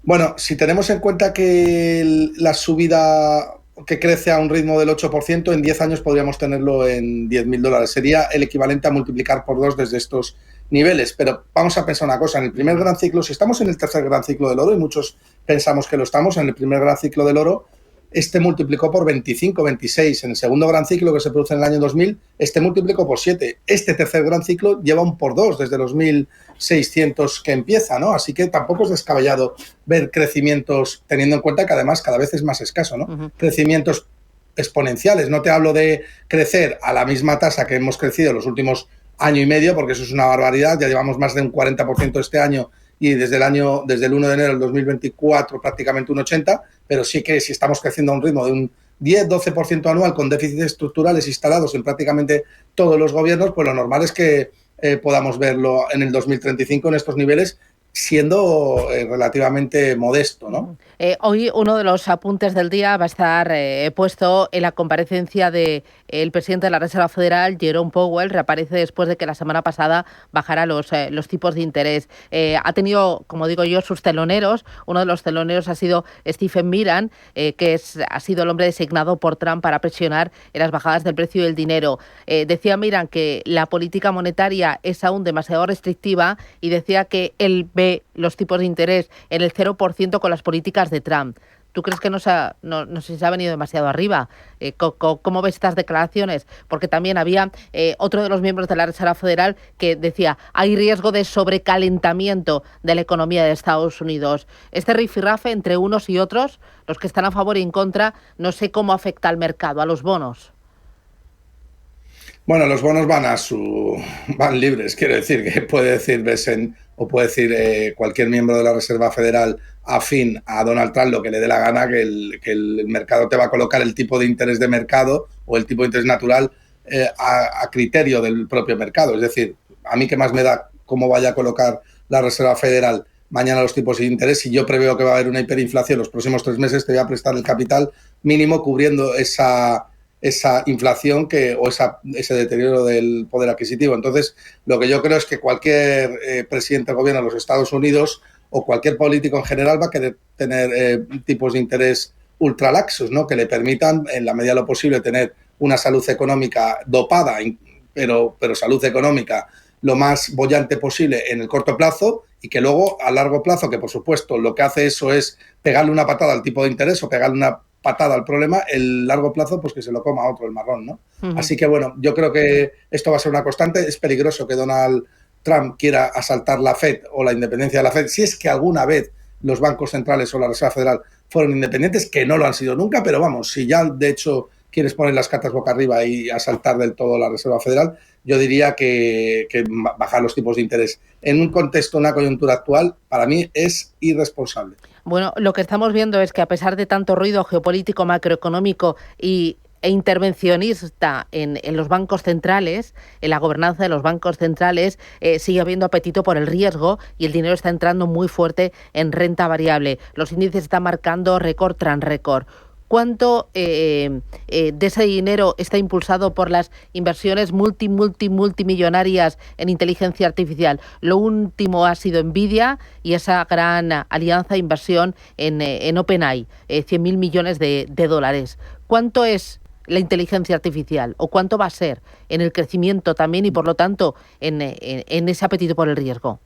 Bueno, si tenemos en cuenta que la subida que crece a un ritmo del 8%, en 10 años podríamos tenerlo en 10.000 dólares. Sería el equivalente a multiplicar por 2 desde estos niveles. Pero vamos a pensar una cosa, en el primer gran ciclo, si estamos en el tercer gran ciclo del oro, y muchos pensamos que lo estamos, en el primer gran ciclo del oro, multiplicó por 25, 26. En el segundo gran ciclo, que se produce en el año 2000, multiplicó por 7. Este tercer gran ciclo lleva un por 2 desde los 1.600 que empieza, ¿no? Así que tampoco es descabellado ver crecimientos, teniendo en cuenta que además cada vez es más escaso, ¿no? Crecimientos exponenciales. No te hablo de crecer a la misma tasa que hemos crecido los últimos año y medio, porque eso es una barbaridad. Ya llevamos más de un 40% este año y desde el 1 de enero del 2024 prácticamente un 80%, pero sí que si estamos creciendo a un ritmo de un 10-12% anual con déficits estructurales instalados en prácticamente todos los gobiernos, pues lo normal es que podamos verlo en el 2035 en estos niveles, siendo relativamente modesto, ¿no? Hoy uno de los apuntes del día va a estar puesto en la comparecencia del presidente de la Reserva Federal, Jerome Powell. Reaparece después de que la semana pasada bajara los tipos de interés. Ha tenido, como digo yo, sus teloneros. Uno de los teloneros ha sido Stephen Miran, que ha sido el hombre designado por Trump para presionar en las bajadas del precio del dinero. Decía Miran que la política monetaria es aún demasiado restrictiva y decía que él ve los tipos de interés en el 0% con las políticas de Trump. ¿Tú crees que no sé si se ha venido demasiado arriba? ¿Cómo ves estas declaraciones? Porque también había otro de los miembros de la Reserva Federal que decía hay riesgo de sobrecalentamiento de la economía de Estados Unidos. Este rifirrafe entre unos y otros, los que están a favor y en contra, no sé cómo afecta al mercado, a los bonos. Bueno, los bonos van libres, quiero decir, que puede decir Besen o puede decir cualquier miembro de la Reserva Federal afín a Donald Trump lo que le dé la gana, que el mercado te va a colocar el tipo de interés de mercado o el tipo de interés natural a criterio del propio mercado. Es decir, a mí qué más me da cómo vaya a colocar la Reserva Federal mañana los tipos de interés. Si yo preveo que va a haber una hiperinflación los próximos 3 meses, te voy a prestar el capital mínimo cubriendo esa inflación o ese deterioro del poder adquisitivo. Entonces, lo que yo creo es que cualquier presidente del gobierno de los Estados Unidos o cualquier político en general va a querer tener tipos de interés ultralaxos, ¿no? Que le permitan, en la medida de lo posible, tener una salud económica dopada, pero salud económica lo más boyante posible en el corto plazo, y que luego a largo plazo, que por supuesto lo que hace eso es pegarle una patada al tipo de interés o pegarle una patada al problema, el largo plazo pues que se lo coma otro, el marrón, ¿no? Así que bueno, yo creo que esto va a ser una constante. Es peligroso que Donald Trump quiera asaltar la Fed o la independencia de la Fed, si es que alguna vez los bancos centrales o la Reserva Federal fueron independientes, que no lo han sido nunca, pero vamos, si ya de hecho quieres poner las cartas boca arriba y asaltar del todo la Reserva Federal, yo diría que bajar los tipos de interés en un contexto, una coyuntura actual, para mí es irresponsable. Bueno, lo que estamos viendo es que a pesar de tanto ruido geopolítico, macroeconómico e intervencionista en los bancos centrales, en la gobernanza de los bancos centrales, sigue habiendo apetito por el riesgo y el dinero está entrando muy fuerte en renta variable. Los índices están marcando récord tras récord. ¿Cuánto de ese dinero está impulsado por las inversiones multimillonarias en inteligencia artificial? Lo último ha sido Nvidia y esa gran alianza de inversión en OpenAI, 100.000 millones de dólares. ¿Cuánto es la inteligencia artificial o cuánto va a ser en el crecimiento también y, por lo tanto, en ese apetito por el riesgo?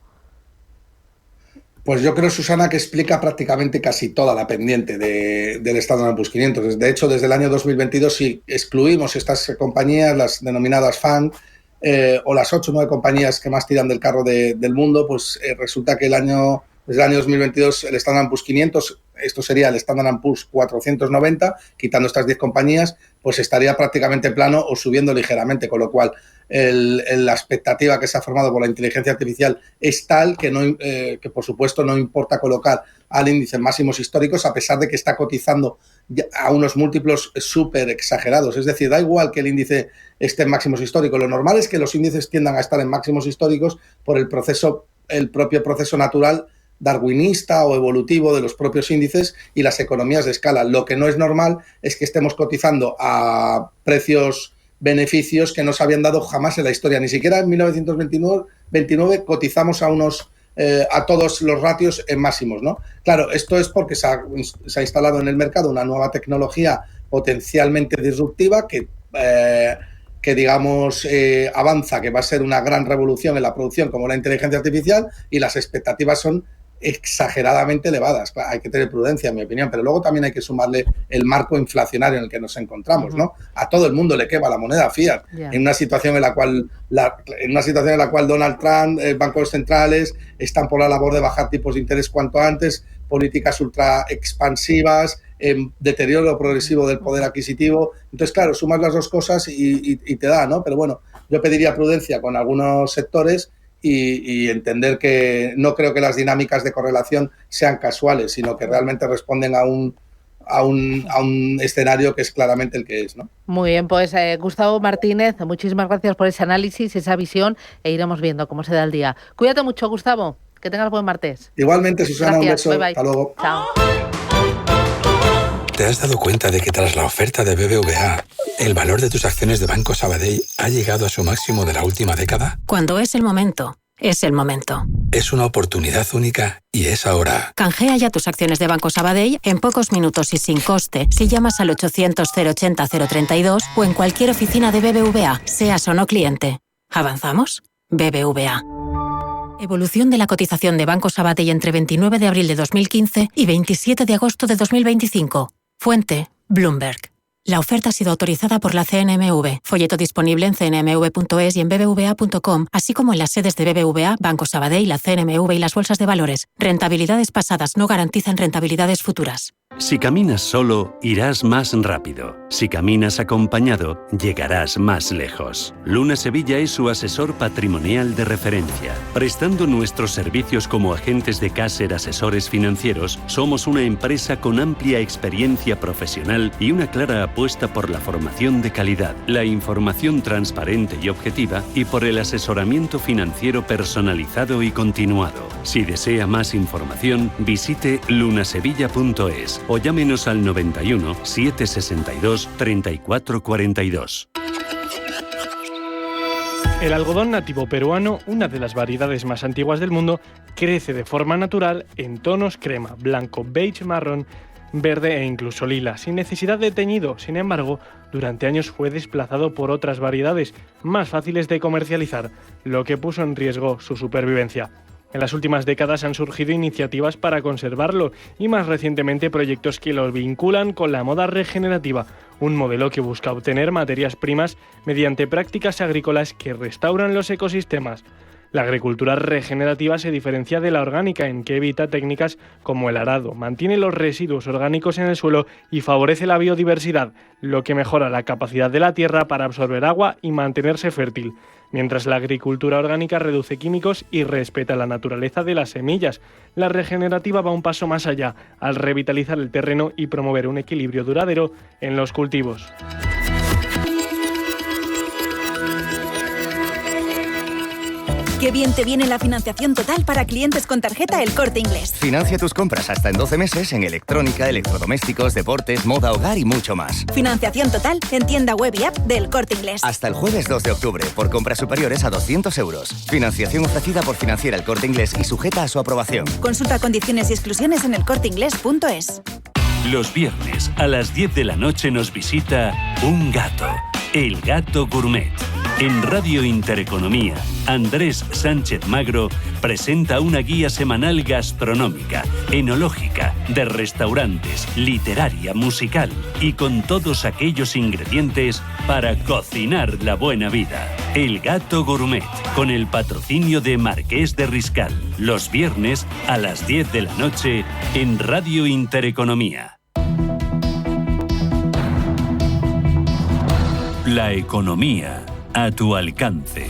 Pues yo creo, Susana, que explica prácticamente casi toda la pendiente del Standard & Poor's 500. De hecho, desde el año 2022, si excluimos estas compañías, las denominadas FANG, o las 8 o 9 compañías que más tiran del carro del mundo, pues resulta que desde el año 2022 el Standard & Poor's 500 esto sería el Standard & Poor's 490, quitando estas 10 compañías, pues estaría prácticamente plano o subiendo ligeramente, con lo cual la expectativa que se ha formado por la inteligencia artificial es tal que por supuesto no importa colocar al índice en máximos históricos, a pesar de que está cotizando a unos múltiplos súper exagerados. Es decir, da igual que el índice esté en máximos históricos, lo normal es que los índices tiendan a estar en máximos históricos por el propio proceso natural darwinista o evolutivo de los propios índices y las economías de escala. Lo que no es normal es que estemos cotizando a beneficios que no se habían dado jamás en la historia. Ni siquiera en 1929 cotizamos a todos los ratios en máximos, ¿no? Claro, esto es porque se ha instalado en el mercado una nueva tecnología potencialmente disruptiva que digamos, avanza, que va a ser una gran revolución en la producción como la inteligencia artificial, y las expectativas son exageradamente elevadas. Hay que tener prudencia, en mi opinión, pero luego también hay que sumarle el marco inflacionario en el que nos encontramos, ¿no? A todo el mundo le quema la moneda fiat, en una situación en la cual Donald Trump, bancos centrales están por la labor de bajar tipos de interés cuanto antes, políticas ultra expansivas, deterioro progresivo del poder adquisitivo. Entonces, claro, sumas las dos cosas y te da, ¿no? Pero bueno, yo pediría prudencia con algunos sectores y entender que no creo que las dinámicas de correlación sean casuales, sino que realmente responden a un escenario que es claramente el que es, ¿no? Muy bien, pues Gustavo Martínez, muchísimas gracias por ese análisis, esa visión, e iremos viendo cómo se da el día. Cuídate mucho, Gustavo, que tengas buen martes. Igualmente, Susana, gracias, un beso, bye, bye. Hasta luego. Chao. ¿Te has dado cuenta de que tras la oferta de BBVA, el valor de tus acciones de Banco Sabadell ha llegado a su máximo de la última década? Cuando es el momento, es el momento. Es una oportunidad única y es ahora. Canjea ya tus acciones de Banco Sabadell en pocos minutos y sin coste si llamas al 800-080-032 o en cualquier oficina de BBVA, seas o no cliente. ¿Avanzamos? BBVA. Evolución de la cotización de Banco Sabadell entre 29 de abril de 2015 y 27 de agosto de 2025. Fuente: Bloomberg. La oferta ha sido autorizada por la CNMV. Folleto disponible en cnmv.es y en bbva.com, así como en las sedes de BBVA, Banco Sabadell, la CNMV y las bolsas de valores. Rentabilidades pasadas no garantizan rentabilidades futuras. Si caminas solo, irás más rápido. Si caminas acompañado, llegarás más lejos. Luna Sevilla es su asesor patrimonial de referencia. Prestando nuestros servicios como agentes de Caser Asesores Financieros, somos una empresa con amplia experiencia profesional y una clara apuesta por la formación de calidad, la información transparente y objetiva y por el asesoramiento financiero personalizado y continuado. Si desea más información, visite lunasevilla.es o llámenos al 91 762 3442. El algodón nativo peruano, una de las variedades más antiguas del mundo, crece de forma natural en tonos crema, blanco, beige, marrón, verde e incluso lila, sin necesidad de teñido. Sin embargo, durante años fue desplazado por otras variedades más fáciles de comercializar, lo que puso en riesgo su supervivencia. En las últimas décadas han surgido iniciativas para conservarlo y más recientemente proyectos que lo vinculan con la moda regenerativa, un modelo que busca obtener materias primas mediante prácticas agrícolas que restauran los ecosistemas. La agricultura regenerativa se diferencia de la orgánica en que evita técnicas como el arado, mantiene los residuos orgánicos en el suelo y favorece la biodiversidad, lo que mejora la capacidad de la tierra para absorber agua y mantenerse fértil, mientras la agricultura orgánica reduce químicos y respeta la naturaleza de las semillas. La regenerativa va un paso más allá, al revitalizar el terreno y promover un equilibrio duradero en los cultivos. ¡Qué bien te viene la financiación total para clientes con tarjeta El Corte Inglés! Financia tus compras hasta en 12 meses en electrónica, electrodomésticos, deportes, moda, hogar y mucho más. Financiación total en tienda web y app del Corte Inglés. Hasta el jueves 2 de octubre, por compras superiores a 200 euros. Financiación ofrecida por Financiera El Corte Inglés y sujeta a su aprobación. Consulta condiciones y exclusiones en elcorteinglés.es. Los viernes a las 10 de la noche nos visita un gato, el Gato Gourmet. En Radio Intereconomía, Andrés Sánchez Magro presenta una guía semanal gastronómica, enológica, de restaurantes, literaria, musical y con todos aquellos ingredientes para cocinar la buena vida. El Gato Gourmet, con el patrocinio de Marqués de Riscal, los viernes a las 10 de la noche en Radio Intereconomía. La economía a tu alcance.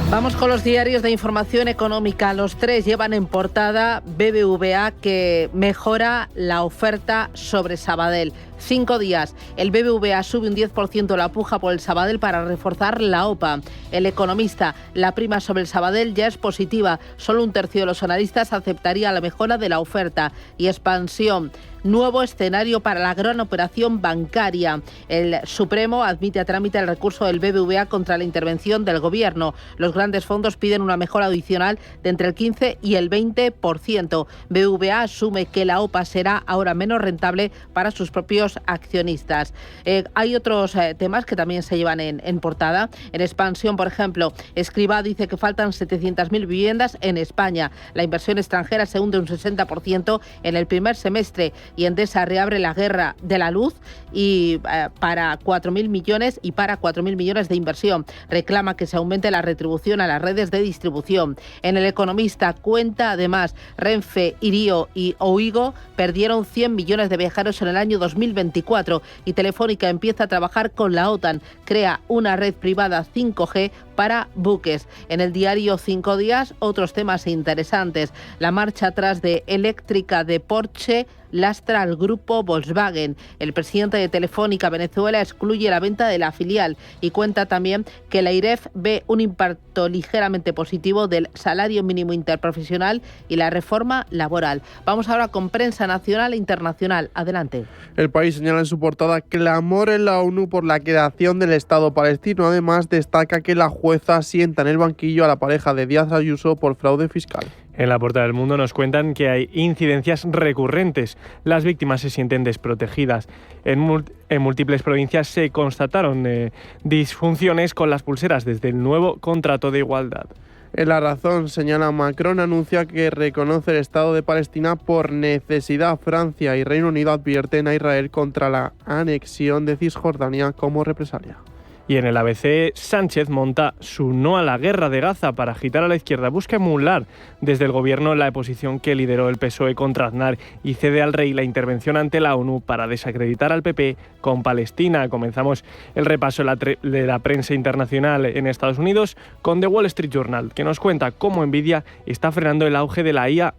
Vamos con los diarios de información económica. Los tres llevan en portada BBVA, que mejora la oferta sobre Sabadell. 5 días. El BBVA sube un 10% la puja por el Sabadell para reforzar la OPA. El Economista, la prima sobre el Sabadell ya es positiva. Solo un tercio de los analistas aceptaría la mejora de la oferta. Y Expansión, nuevo escenario para la gran operación bancaria. El Supremo admite a trámite el recurso del BBVA contra la intervención del Gobierno. Los grandes fondos piden una mejora adicional de entre el 15 y el 20%. BBVA asume que la OPA será ahora menos rentable para sus propios accionistas. Hay otros temas que también se llevan en portada. En Expansión, por ejemplo, Escribá dice que faltan 700.000 viviendas en España. La inversión extranjera se hunde un 60% en el primer semestre. Y Endesa reabre la guerra de la luz y para 4.000 millones de inversión. Reclama que se aumente la retribución a las redes de distribución. En El Economista cuenta además, Renfe, Irio y Oigo perdieron 100 millones de viajeros en el año 2024 y Telefónica empieza a trabajar con la OTAN. Crea una red privada 5G para buques. En el diario 5 días, otros temas interesantes. La marcha atrás de eléctrica de Porsche lastra al grupo Volkswagen. El presidente de Telefónica Venezuela excluye la venta de la filial y cuenta también que la IREF ve un impacto ligeramente positivo del salario mínimo interprofesional y la reforma laboral. Vamos ahora con prensa nacional e internacional. Adelante. El País señala en su portada clamor en la ONU por la creación del Estado palestino. Además, destaca que la jueza sienta en el banquillo a la pareja de Díaz Ayuso por fraude fiscal. En la portada del Mundo nos cuentan que hay incidencias recurrentes. Las víctimas se sienten desprotegidas. En múltiples provincias se constataron disfunciones con las pulseras desde el nuevo contrato de igualdad. En La Razón señala Macron anuncia que reconoce el Estado de Palestina por necesidad. Francia y Reino Unido advierten a Israel contra la anexión de Cisjordania como represalia. Y en el ABC, Sánchez monta su no a la guerra de Gaza para agitar a la izquierda. Busca emular desde el gobierno la oposición que lideró el PSOE contra Aznar y cede al rey la intervención ante la ONU para desacreditar al PP con Palestina. Comenzamos el repaso de la prensa internacional en Estados Unidos con The Wall Street Journal, que nos cuenta cómo Nvidia está frenando el auge de la IA.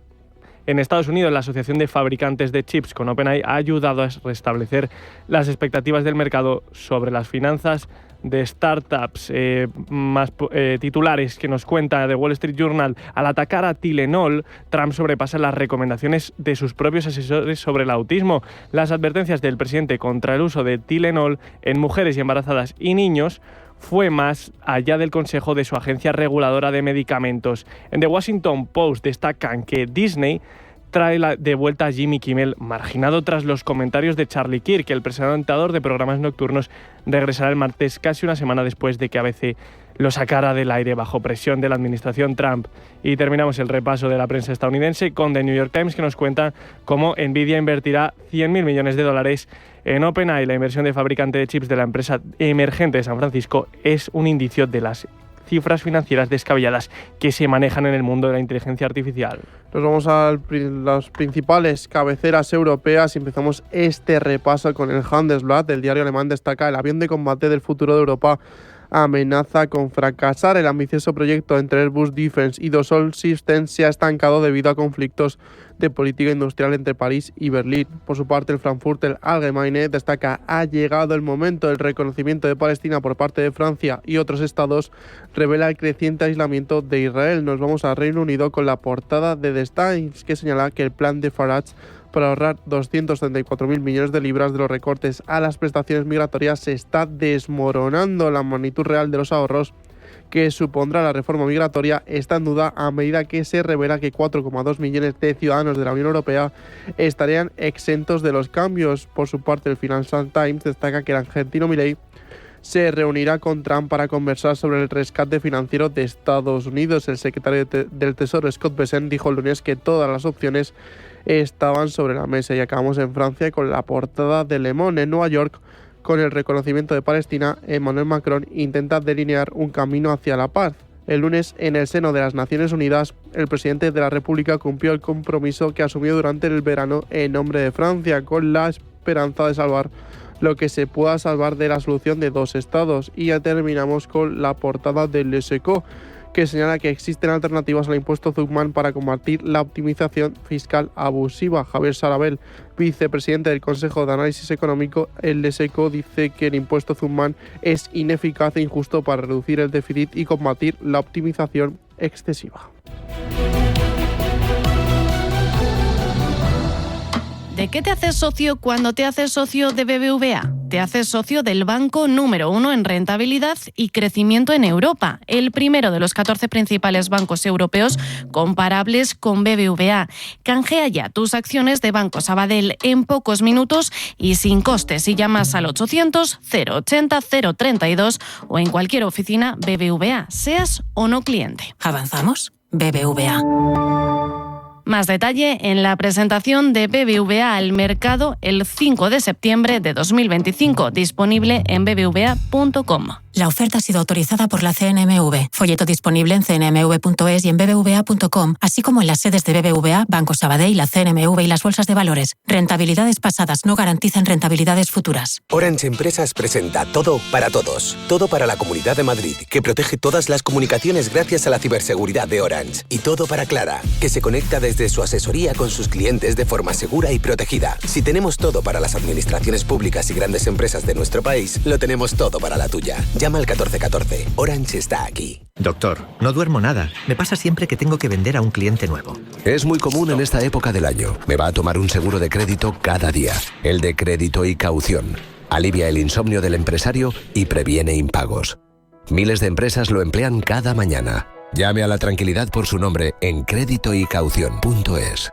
En Estados Unidos, la Asociación de Fabricantes de Chips con OpenAI ha ayudado a restablecer las expectativas del mercado sobre las finanzas de startups. Más titulares que nos cuenta The Wall Street Journal. Al atacar a Tylenol, Trump sobrepasa las recomendaciones de sus propios asesores sobre el autismo. Las advertencias del presidente contra el uso de Tylenol en mujeres y embarazadas y niños fue más allá del consejo de su agencia reguladora de medicamentos. En The Washington Post destacan que Disney trae de vuelta a Jimmy Kimmel, marginado tras los comentarios de Charlie Kirk. El presentador de programas nocturnos regresará el martes, casi una semana después de que ABC lo sacara del aire bajo presión de la administración Trump. Y terminamos el repaso de la prensa estadounidense con The New York Times, que nos cuenta cómo Nvidia invertirá $100.000 millones en OpenAI. La inversión de fabricante de chips de la empresa emergente de San Francisco es un indicio de las cifras financieras descabelladas que se manejan en el mundo de la inteligencia artificial. Nos vamos a las principales cabeceras europeas y empezamos este repaso con el Handelsblatt. El diario alemán destaca: el avión de combate del futuro de Europa amenaza con fracasar. El ambicioso proyecto entre Airbus Defence y Dassault Systems se ha estancado debido a conflictos de política industrial entre París y Berlín. Por su parte, el Frankfurter Allgemeine destaca: ha llegado el momento. del reconocimiento de Palestina por parte de Francia y otros estados revela el creciente aislamiento de Israel. Nos vamos a Reino Unido con la portada de The Times, que señala que el plan de Farage para ahorrar 234.000 millones de libras de los recortes a las prestaciones migratorias se está desmoronando. La magnitud real de los ahorros que supondrá la reforma migratoria está en duda a medida que se revela que 4,2 millones de ciudadanos de la Unión Europea estarían exentos de los cambios. Por su parte, el Financial Times destaca que el argentino Milei se reunirá con Trump para conversar sobre el rescate financiero de Estados Unidos. El secretario del Tesoro, Scott Bessent, dijo el lunes que todas las opciones estaban sobre la mesa. Y acabamos en Francia con la portada de Le Monde. En Nueva York, con el reconocimiento de Palestina, Emmanuel Macron intenta delinear un camino hacia la paz. El lunes, en el seno de las Naciones Unidas, el presidente de la República cumplió el compromiso que asumió durante el verano en nombre de Francia, con la esperanza de salvar lo que se pueda salvar de la solución de dos estados. Y ya terminamos con la portada del Les Echos, que señala que existen alternativas al impuesto Zuckman para combatir la optimización fiscal abusiva. Javier Sarabel, vicepresidente del Consejo de Análisis Económico, el Les Echos, dice que el impuesto Zuckman es ineficaz e injusto para reducir el déficit y combatir la optimización excesiva. ¿De qué te haces socio cuando te haces socio de BBVA? Te haces socio del banco número 1 en rentabilidad y crecimiento en Europa, el primero de los 14 principales bancos europeos comparables con BBVA. Canjea ya tus acciones de Banco Sabadell en pocos minutos y sin costes si llamas al 800 080 032 o en cualquier oficina BBVA, seas o no cliente. ¿Avanzamos? BBVA. Más detalle en la presentación de BBVA al mercado el 5 de septiembre de 2025, disponible en bbva.com. La oferta ha sido autorizada por la CNMV. Folleto disponible en cnmv.es y en bbva.com, así como en las sedes de BBVA, Banco Sabadell, la CNMV y las bolsas de valores. Rentabilidades pasadas no garantizan rentabilidades futuras. Orange Empresas presenta Todo para Todos. Todo para la Comunidad de Madrid, que protege todas las comunicaciones gracias a la ciberseguridad de Orange. Y Todo para Clara, que se conecta desde su asesoría con sus clientes de forma segura y protegida. Si tenemos todo para las administraciones públicas y grandes empresas de nuestro país, lo tenemos todo para la tuya. Llama al 1414. Orange está aquí. Doctor, no duermo nada. Me pasa siempre que tengo que vender a un cliente nuevo. Es muy común en esta época del año. Me va a tomar un seguro de crédito cada día. El de crédito y caución. Alivia el insomnio del empresario y previene impagos. Miles de empresas lo emplean cada mañana. Llame a la tranquilidad por su nombre en créditoycaución.es.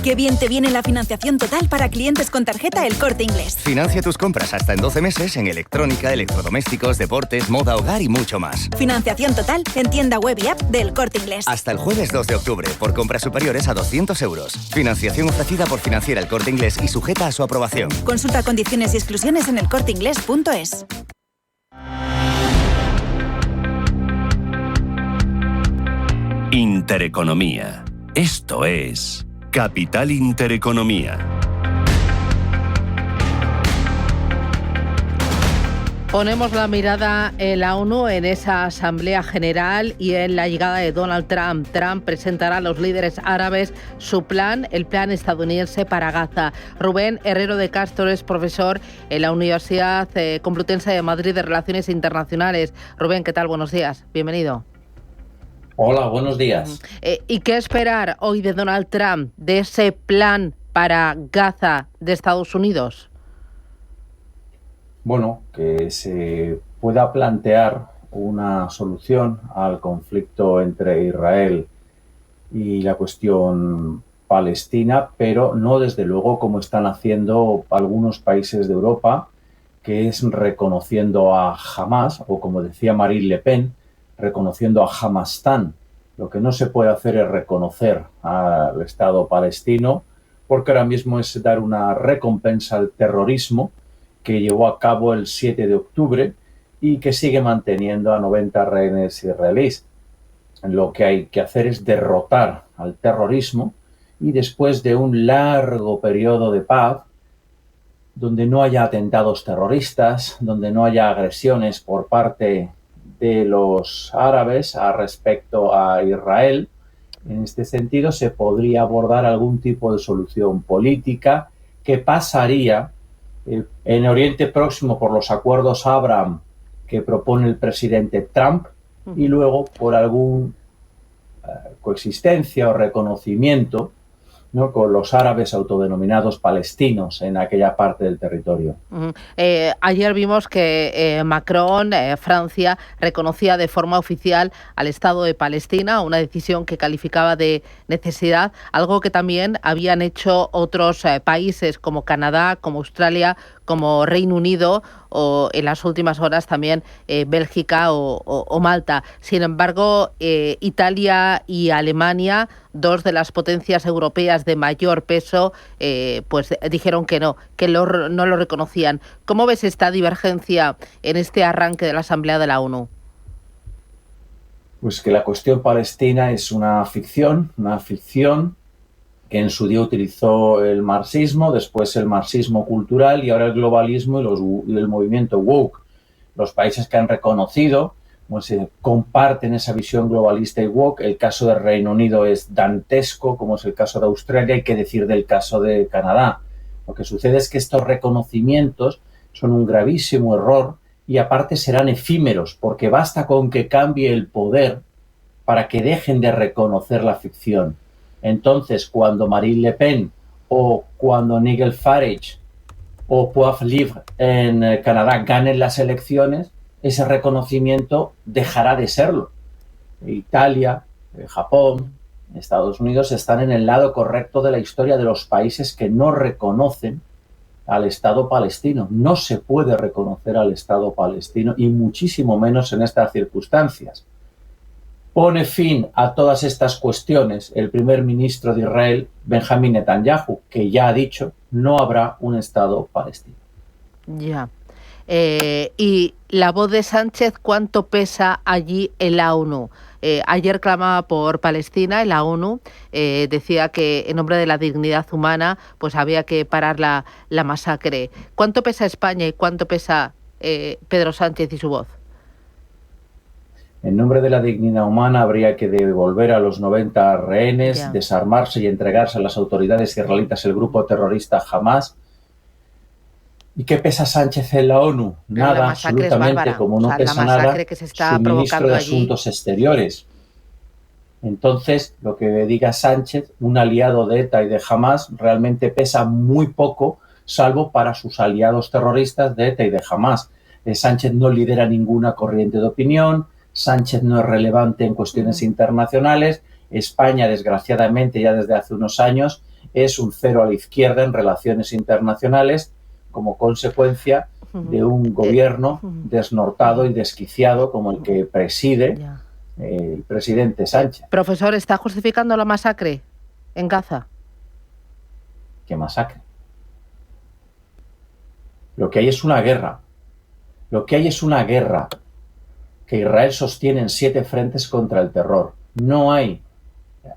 Qué bien te viene la financiación total para clientes con tarjeta El Corte Inglés. Financia tus compras hasta en 12 meses en electrónica, electrodomésticos, deportes, moda, hogar y mucho más. Financiación total en tienda web y app del Corte Inglés. Hasta el jueves 2 de octubre, por compras superiores a 200 euros. Financiación ofrecida por Financiera El Corte Inglés y sujeta a su aprobación. Consulta condiciones y exclusiones en elcorteinglés.es. Intereconomía. Esto es Capital Intereconomía. Ponemos la mirada en la ONU, en esa Asamblea General y en la llegada de Donald Trump. Trump presentará a los líderes árabes su plan, el plan estadounidense para Gaza. Rubén Herrero de Castro es profesor en la Universidad Complutense de Madrid de Relaciones Internacionales. Rubén, ¿qué tal? Buenos días. Bienvenido. Hola, buenos días. ¿Y qué esperar hoy de Donald Trump, de ese plan para Gaza de Estados Unidos? Bueno, que se pueda plantear una solución al conflicto entre Israel y la cuestión palestina, pero no desde luego como están haciendo algunos países de Europa, que es reconociendo a Hamás, o como decía Marine Le Pen, reconociendo a Hamastán. Lo que no se puede hacer es reconocer al Estado palestino, porque ahora mismo es dar una recompensa al terrorismo que llevó a cabo el 7 de octubre y que sigue manteniendo a 90 rehenes israelíes. Lo que hay que hacer es derrotar al terrorismo y después de un largo periodo de paz, donde no haya atentados terroristas, donde no haya agresiones por parte de los árabes respecto a Israel. En este sentido, se podría abordar algún tipo de solución política que pasaría en Oriente Próximo por los acuerdos Abraham que propone el presidente Trump y luego por algún coexistencia o reconocimiento ¿no?, con los árabes autodenominados palestinos en aquella parte del territorio. Ayer vimos que Macron, Francia, reconocía de forma oficial al Estado de Palestina, una decisión que calificaba de necesidad, algo que también habían hecho otros países como Canadá, como Australia, como Reino Unido o en las últimas horas también Bélgica o Malta. Sin embargo, Italia y Alemania, dos de las potencias europeas de mayor peso, pues dijeron que no, no lo reconocían. ¿Cómo ves esta divergencia en este arranque de la Asamblea de la ONU? Pues que la cuestión palestina es una ficción que en su día utilizó el marxismo, después el marxismo cultural y ahora el globalismo y el movimiento woke. Los países que han reconocido pues, comparten esa visión globalista y woke. El caso del Reino Unido es dantesco, como es el caso de Australia, hay que decir del caso de Canadá. Lo que sucede es que estos reconocimientos son un gravísimo error y aparte serán efímeros, porque basta con que cambie el poder para que dejen de reconocer la ficción. Entonces, cuando Marine Le Pen o cuando Nigel Farage o Poilievre en Canadá ganen las elecciones, ese reconocimiento dejará de serlo. Italia, Japón, Estados Unidos están en el lado correcto de la historia de los países que no reconocen al Estado palestino. No se puede reconocer al Estado palestino y muchísimo menos en estas circunstancias. Pone fin a todas estas cuestiones el primer ministro de Israel, Benjamín Netanyahu, que ya ha dicho no habrá un Estado palestino. Ya. Y la voz de Sánchez, ¿cuánto pesa allí en la ONU? Ayer clamaba por Palestina en la ONU, decía que en nombre de la dignidad humana pues había que parar la masacre. ¿Cuánto pesa España y cuánto pesa Pedro Sánchez y su voz? En nombre de la dignidad humana habría que devolver a los 90 rehenes, desarmarse y entregarse a las autoridades israelitas el grupo terrorista Hamas. ¿Y qué pesa Sánchez en la ONU? Nada, absolutamente, como no pesa nada su ministro de Asuntos Exteriores. Entonces, lo que diga Sánchez, un aliado de ETA y de Hamas, realmente pesa muy poco, salvo para sus aliados terroristas de ETA y de Hamas. Sánchez no lidera ninguna corriente de opinión, Sánchez no es relevante en cuestiones internacionales, España, desgraciadamente, ya desde hace unos años, es un cero a la izquierda en relaciones internacionales como consecuencia de un gobierno desnortado y desquiciado como el que preside el presidente Sánchez. Profesor, ¿está justificando la masacre en Gaza? ¿Qué masacre? Lo que hay es una guerra. Lo que hay es una guerra que Israel sostiene en 7 frentes contra el terror.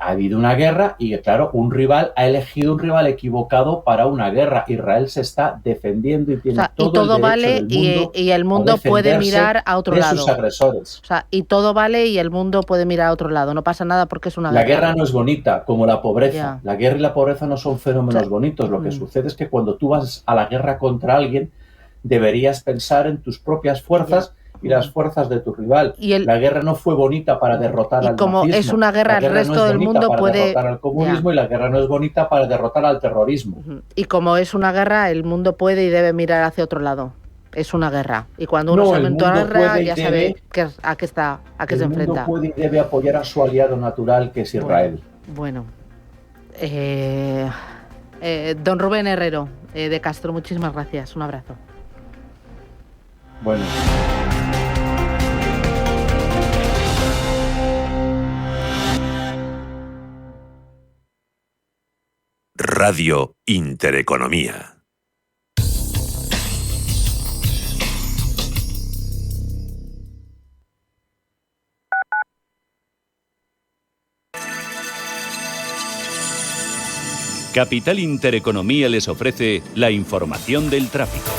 Ha habido una guerra y, claro, un rival ha elegido un rival equivocado para una guerra. Israel se está defendiendo y tiene todo el derecho del mundo y el mundo puede mirar a otro lado. De sus agresores. O sea, y todo vale y el mundo puede mirar a otro lado. No pasa nada porque es una guerra. La guerra no es bonita, como la pobreza. La guerra y la pobreza no son fenómenos bonitos. Lo que sucede es que cuando tú vas a la guerra contra alguien, deberías pensar en tus propias fuerzas y las fuerzas de tu rival. La guerra no fue bonita para derrotar al nazismo. Y como es una guerra, el resto del mundo puede derrotar al comunismo y la guerra no es bonita para derrotar al terrorismo. Y como es una guerra, el mundo puede y debe mirar hacia otro lado. Es una guerra. Y cuando uno se enfrenta a la guerra, ya sabe a qué se enfrenta. El mundo puede y debe apoyar a su aliado natural, que es Israel. Bueno. Don Rubén Herrero, de Castro, muchísimas gracias. Un abrazo. Bueno. Radio Intereconomía. Capital Intereconomía les ofrece la información del tráfico.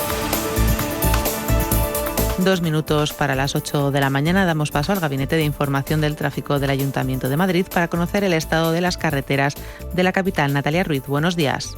2 minutos para las 8 de la mañana. Damos paso al Gabinete de Información del Tráfico del Ayuntamiento de Madrid para conocer el estado de las carreteras de la capital. Natalia Ruiz, buenos días.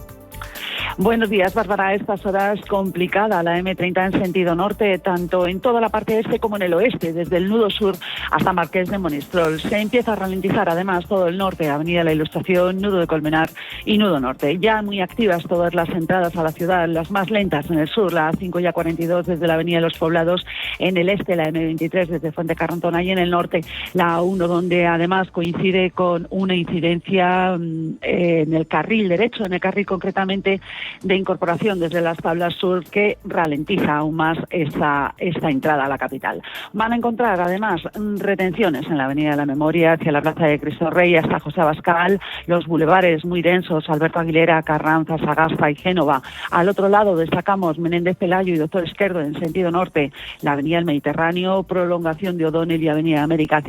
Buenos días, Bárbara. A estas horas complicada la M30 en sentido norte, tanto en toda la parte este como en el oeste, desde el nudo sur hasta Marqués de Monistrol. Se empieza a ralentizar además todo el norte, Avenida La Ilustración, nudo de Colmenar y nudo norte. Ya muy activas todas las entradas a la ciudad, las más lentas en el sur, la A5 y A42 desde la Avenida de los Poblados, en el este la M23 desde Fuente Carrantona y en el norte la A1, donde además coincide con una incidencia en el carril derecho, en el carril concretamente de incorporación desde las Tablas Sur, que ralentiza aún más esta entrada a la capital. Van a encontrar además retenciones en la Avenida de la Memoria hacia la Plaza de Cristo Rey hasta José Abascal, los bulevares muy densos, Alberto Aguilera, Carranza, Sagasta y Génova. Al otro lado destacamos Menéndez Pelayo y Doctor Esquerdo en sentido norte, la Avenida del Mediterráneo, prolongación de O'Donnell y Avenida América hacia